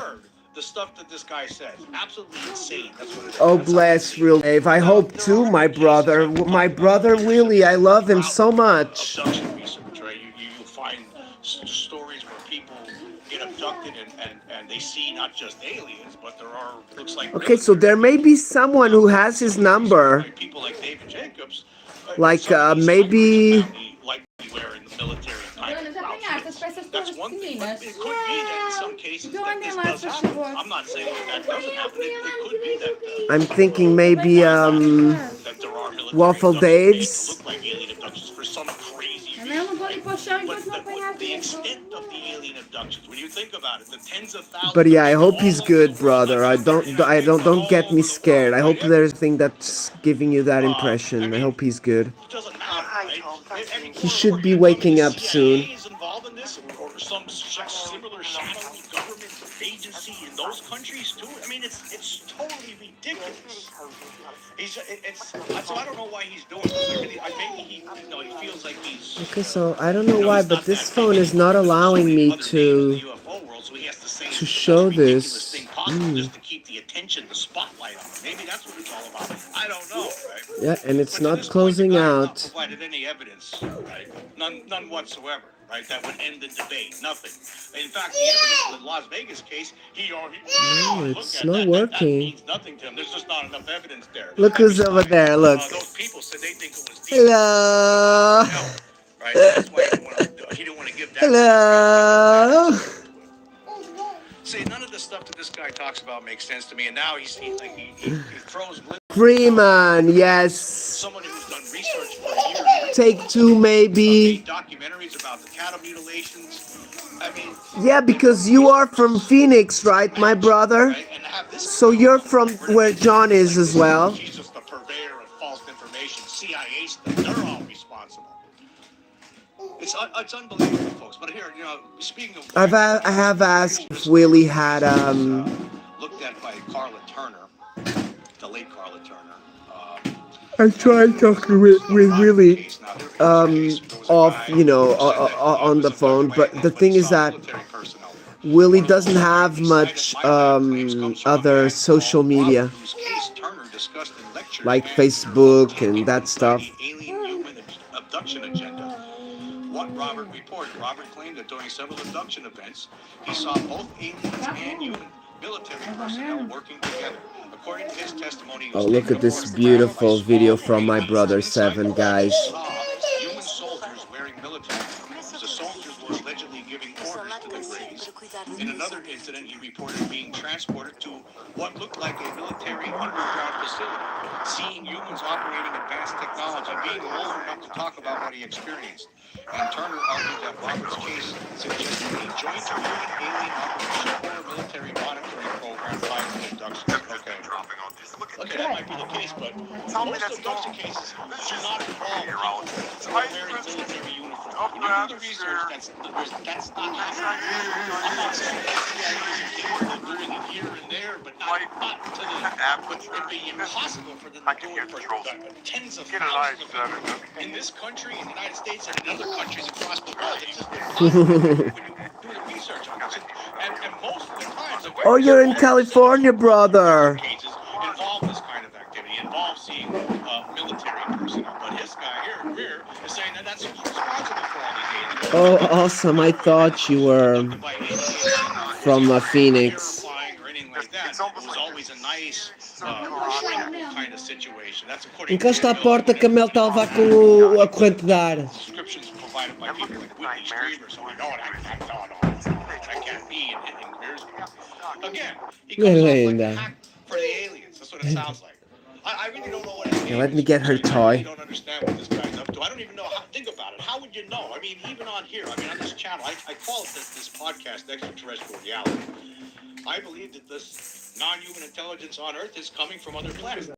The stuff that this guy says, absolutely insane. That's what it is. Oh, bless real Dave. I hope too, my brother. My brother Willie, I love him so much. Abduction research, right? You find stories where people get abducted and they see not just aliens, but there are, looks like. Okay, so there may be someone who has his number. People like David Jacobs. Like maybe. That's one thing, but it could be that in some cases that this does happen. I'm not saying that doesn't happen. It could be that. I'm thinking maybe Waffle Dave's. Look like alien abductions for some crazy reason. But the extent of the alien abductions, when you think about it, the tens of thousands. But yeah, I hope he's good, brother. Don't get me scared. I hope there's a thing that's giving you that impression. I hope he's good. He should be waking up soon. Or some similar shadowy government agency in those countries too. I mean, it's totally ridiculous. So I don't know why he's doing this. Maybe he feels like he's. Okay, so I don't know why, but this phone is not allowing me to show this. Just to keep the attention, the spotlight on him. Maybe that's what it's all about. I don't know, right? Yeah, and it's not closing out. Provided any evidence, right? None whatsoever. Right, that would end the debate. Nothing. In fact, the evidence with Las Vegas case, no, it's not working. That means nothing to him. There's just not enough evidence there. Look who's over there. Look. Those people said they think it was hello. Right. That's why he didn't want to give that. Hello. See, none of the stuff that this guy talks about makes sense to me, and now he throws. Freeman, yes. Someone who's done research for years. Take two, maybe. Documentaries about the cattle mutilations. I mean. Yeah, because you are from Phoenix, right, my brother? So you're from where John is as well. He's just the purveyor of false information. CIA stuff. They're all responsible. It's unbelievable, folks. But here, speaking of. I have asked if Willie had looked at by Carla Turner. The late Carla Turner. I tried talking with Willie off, you know, on the phone, but the thing is that Willie doesn't have much other social media like Facebook and that stuff. Abduction agenda. What Robert reported. Robert claimed that during several abduction events, he saw both aliens and human military personnel working together. According to his testimony, he was Look at this beautiful video from my brother Seven, guys. Human soldiers wearing military uniforms. The soldiers were allegedly giving orders to the Greys. In another incident, he reported being transported to what looked like a military underground facility, seeing humans operating advanced technology, being bold enough to talk about what he experienced. And Turner argued that Robert's case suggested a joint human-alien operation or a military monitoring program tied to abductions. Okay, that might be the case, but most abduction cases do not involve people wearing military uniforms. When you do the research, that's not happening. I'm not saying that the CIA isn't capable of doing it here and there, but not to the... But it'd be impossible for them to do it for tens of thousands of people in this country, in the United States, and in other countries across the world. It's just impossible when you do the research on this. And most of the times... Oh, you're in California, brother. ...cases involve this kind of activity, involve seeing military personnel. But his guy here, Greer, is saying that that's responsible for all these aliens. Oh, awesome. I thought you were from Phoenix. It was always a nice, kind of situation. That's according Encosta a porta que a Mel está a levar com a corrente de ar. descriptions provided by people like Whitney Streamer, so we know that can't be in Greer's view. Again, he comes off like a hack for the aliens. That's what it sounds like. I really don't know what it is. Let me get her toy. I don't understand what this guy's up to. I don't even know how. Think about it. How would you know? I mean, even on here, on this channel, I call it this podcast extraterrestrial reality. I believe that this non-human intelligence on Earth is coming from other planets.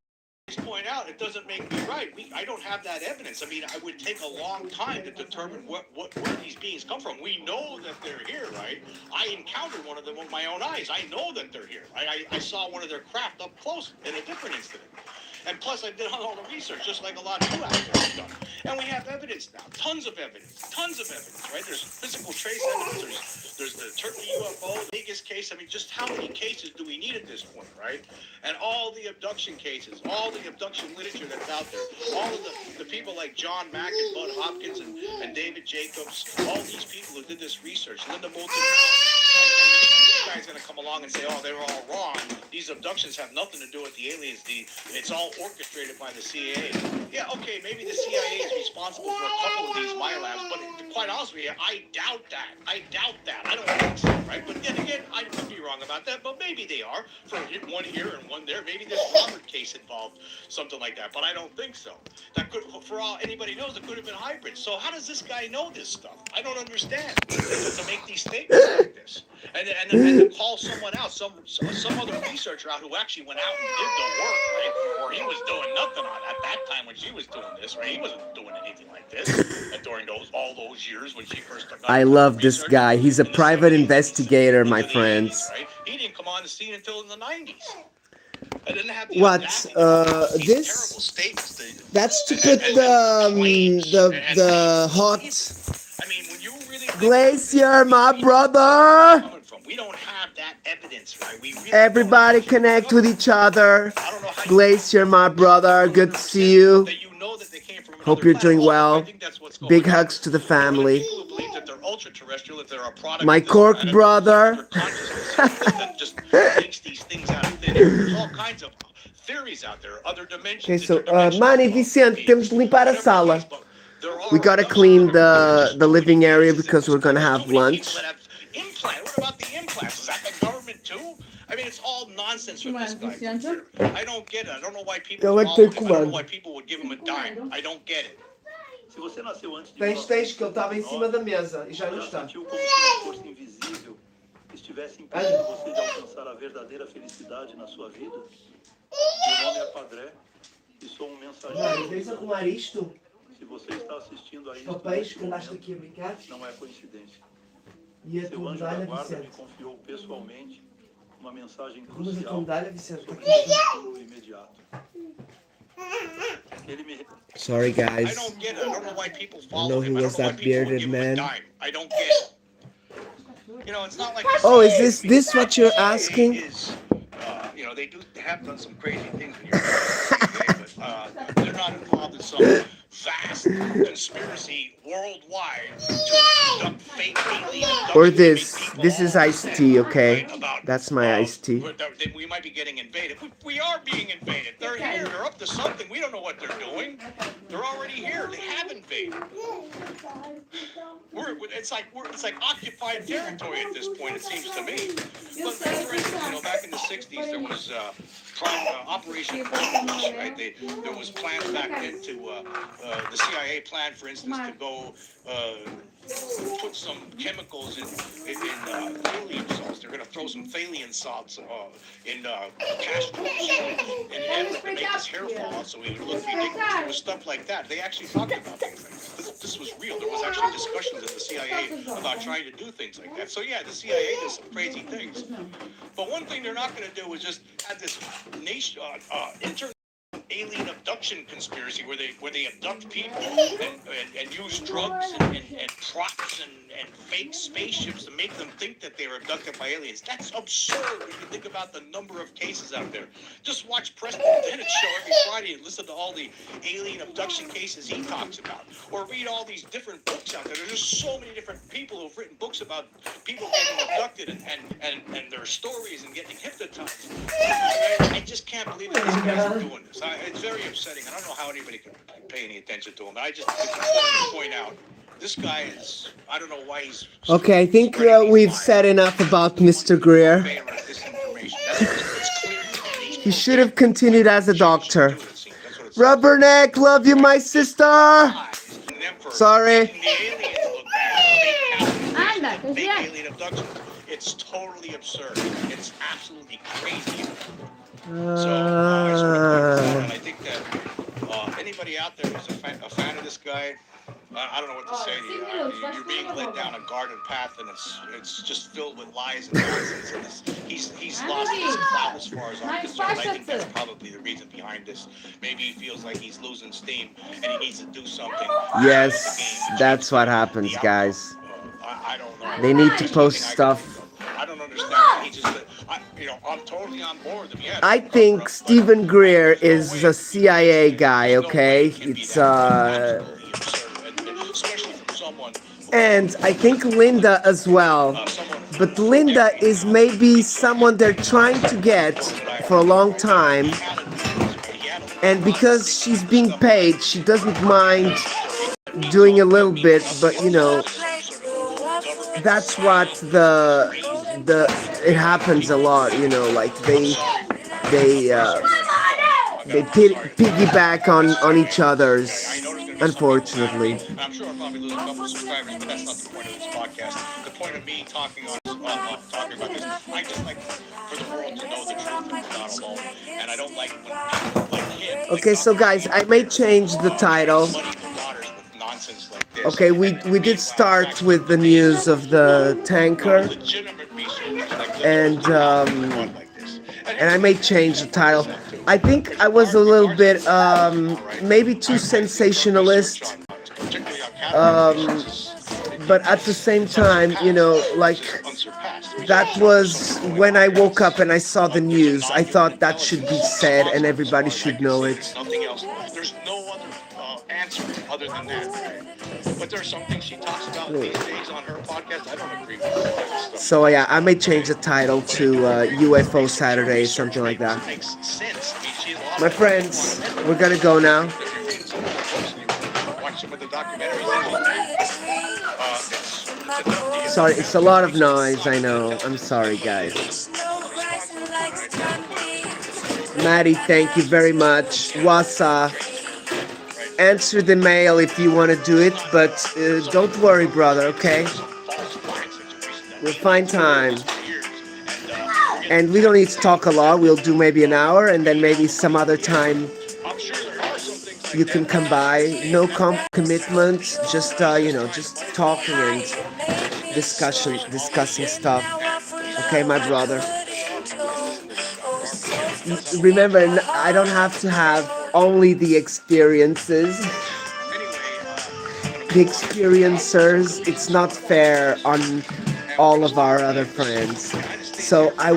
Point out, it doesn't make me right. I don't have that evidence. I mean, it would take a long time to determine where these beings come from. We know that they're here, right? I encountered one of them with my own eyes. I know that they're here. I saw one of their craft up close in a different incident. And plus, I did all the research, just like a lot of you out there have done. And we have evidence now, tons of evidence, right? There's physical trace evidence. There's the Turkey UFO, the biggest case. I mean, just how many cases do we need at this point, right? And all the abduction cases, all the abduction literature that's out there, all of the people like John Mack and Bud Hopkins and David Jacobs, all these people who did this research, Linda Moulton Howe, and this guy's going to come along and say, oh, they were all wrong. These abductions have nothing to do with the aliens. It's all orchestrated by the CIA. Yeah, okay, maybe the CIA is responsible for a couple of these biolabs, but quite honestly with you, I doubt that. I don't think so, right? But then again, I could be wrong about that, but maybe they are. For one here and one there, maybe this Robert case involved something like that, but I don't think so. That could, for all anybody knows, it could have been hybrids. So how does this guy know this stuff? I don't understand. To make these statements like this, and to call someone out, some other researcher out who actually went out and did the work, right? Or he was doing nothing on at that time when she was doing this, right? He wasn't doing anything like this during all those years when she first started. I love this guy. He's a private investigator, my friends. Right? He didn't come on the scene until in the 90s. What? This? That's to put the hot glacier, my brother. We don't have that evidence, right? Everybody connect with each other. Glacier, my brother. Good to see you. Hope you're doing well. Big hugs to the family. My cork brother. Okay, so, Manny, Vicente, temos de limpar a sala. We gotta clean the living area because we're gonna have lunch. What about the implants? Is that the government too? I mean, it's all nonsense from this guy. I don't get it. I don't know why people would give him a dime. I don't get it. Se você nasceu antes de tens que ele estava em cima da mesa e já não está. Sentiu como se uma força invisível estivesse impedindo você de alcançar a verdadeira felicidade na sua vida? Meu nome é Padré e sou um mensageiro. Queres arrumar isto? Se você está assistindo a isso, papéis que andaste aqui a brincar? Não é coincidência. E a Seu tua anjo da medalha, guarda me Vicente? confiou pessoalmente uma mensagem Vamos crucial acomodar, Vicente. sobre o futuro imediato. Ele me Sorry, I guys. don't get it. I don't know why people I follow know him. who I was don't know why that people would bearded give him a man. dime. I don't get it. You know, it's not like Oh, is the this what you're CIA asking? is, you know, they have done some crazy things in Europe, but they're not involved in some vast conspiracy worldwide to conduct fake alien Or abductions. this is iced tea, okay? That's my iced tea. That we might be getting invaded. We are being invaded. They're here. They're up to something. We don't know what they're doing. They're already here. They have invaded. It's like occupied territory at this point. It seems to me. But for instance, you know, back in the '60s, there was Operation Octopus, right? There was plans back then to the CIA planned, for instance, to go put some chemicals in thallium salts. They're going to throw some thallium salts in Castro's in effort to make his hair fall out so he would look ridiculous. There was stuff like that. They actually talked about things like that. This was real. There was actually discussions at the CIA about trying to do things like that. So yeah, the CIA does some crazy things. But one thing they're not going to do is just have this nation alien abduction conspiracy where they abduct people and use drugs and props and fake spaceships to make them think that they were abducted by aliens. That's absurd when you think about the number of cases out there. Just watch Preston Bennett's show every Friday and listen to all the alien abduction cases he talks about. Or read all these different books out there. There's just so many different people who've written books about people getting abducted and their stories and getting hypnotized. I just can't believe that these guys are doing this. It's very upsetting. I don't know how anybody can pay any attention to him. But I just want to point out, this guy is, I don't know why he's... Okay, I think we've said enough about Mr. Greer. He should have continued as a doctor. Rubberneck, love you, my sister! Sorry. It's totally absurd. It's absolutely crazy. I think that anybody out there who's a fan of this guy, I don't know what to say to you. You're being led down a garden path, and it's just filled with lies and nonsense. And he's lost his clout as far as I'm concerned. I think that's probably the reason behind this. Maybe he feels like he's losing steam, and he needs to do something. Yes, that's what happens, guys. I don't know. They need to post stuff. I don't understand. He just, I'm totally on board with him. Yeah, I think Stephen Greer is a CIA guy, okay? It's and I think Linda as well. But Linda is maybe someone they're trying to get for a long time. And because she's being paid, she doesn't mind doing a little bit, but you know, that's what it happens a lot, you know, like they piggyback on each other's, unfortunately. I'm sure I'll probably lose a couple of subscribers, but that's not the point of this podcast. The point of me talking about this, I just like for the world to know the truth and not alone. And I don't like when people like him. Okay, so guys, I may change the title. Okay, we did start with the news of the tanker, and I may change the title. I think I was a little bit maybe too sensationalist, but at the same time, you know, like that was when I woke up and I saw the news. I thought that should be said and everybody should know it. Nothing else. There's no other answer other than that. But there's some things she talks about these days on her podcast. I don't agree with. So yeah, I may change the title to UFO Saturday, something like that. My friends, we're gonna go now. Sorry, it's a lot of noise, I know. I'm sorry, guys. Maddie, thank you very much. Wasa, answer the mail if you want to do it, but don't worry, brother, okay? We'll find time. And we don't need to talk a lot. We'll do maybe an hour, and then maybe some other time you can come by. No commitment, just you know, just talking and discussing stuff. Okay, my brother. remember, I don't have to have only the experiences. The experiencers, it's not fair on all of our other friends. So I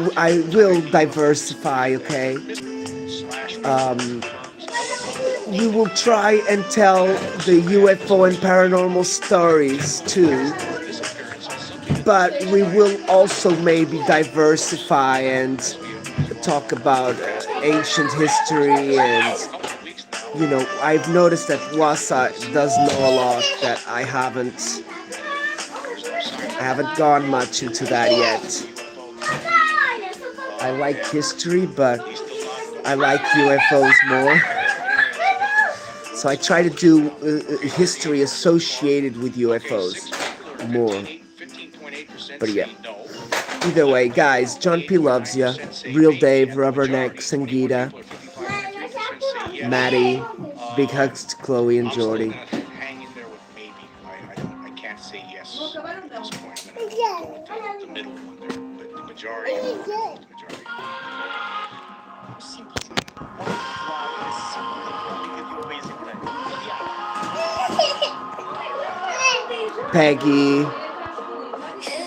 will diversify, okay? We will try and tell the UFO and paranormal stories too. But we will also maybe diversify and talk about ancient history, and you know, I've noticed that Wasa does know a lot that I haven't gone much into that yet. I like history, but I like UFOs more. So I try to do history associated with UFOs more. But yeah. Either way, guys, John P. loves ya. Real Dave, Rubberneck, Sangeeta, Maddie, big hugs to Chloe and Jordy. Hang in there with maybe. I can't say yes at this point. I'm going to go with the middle one there, but the majority. Peggy,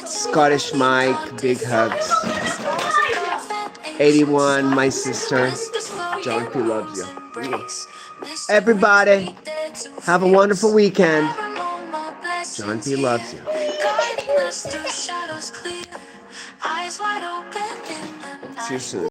Scottish Mike, big hugs. 81, my sister. John P. loves you. Everybody, have a wonderful weekend. John P. loves you. See you soon.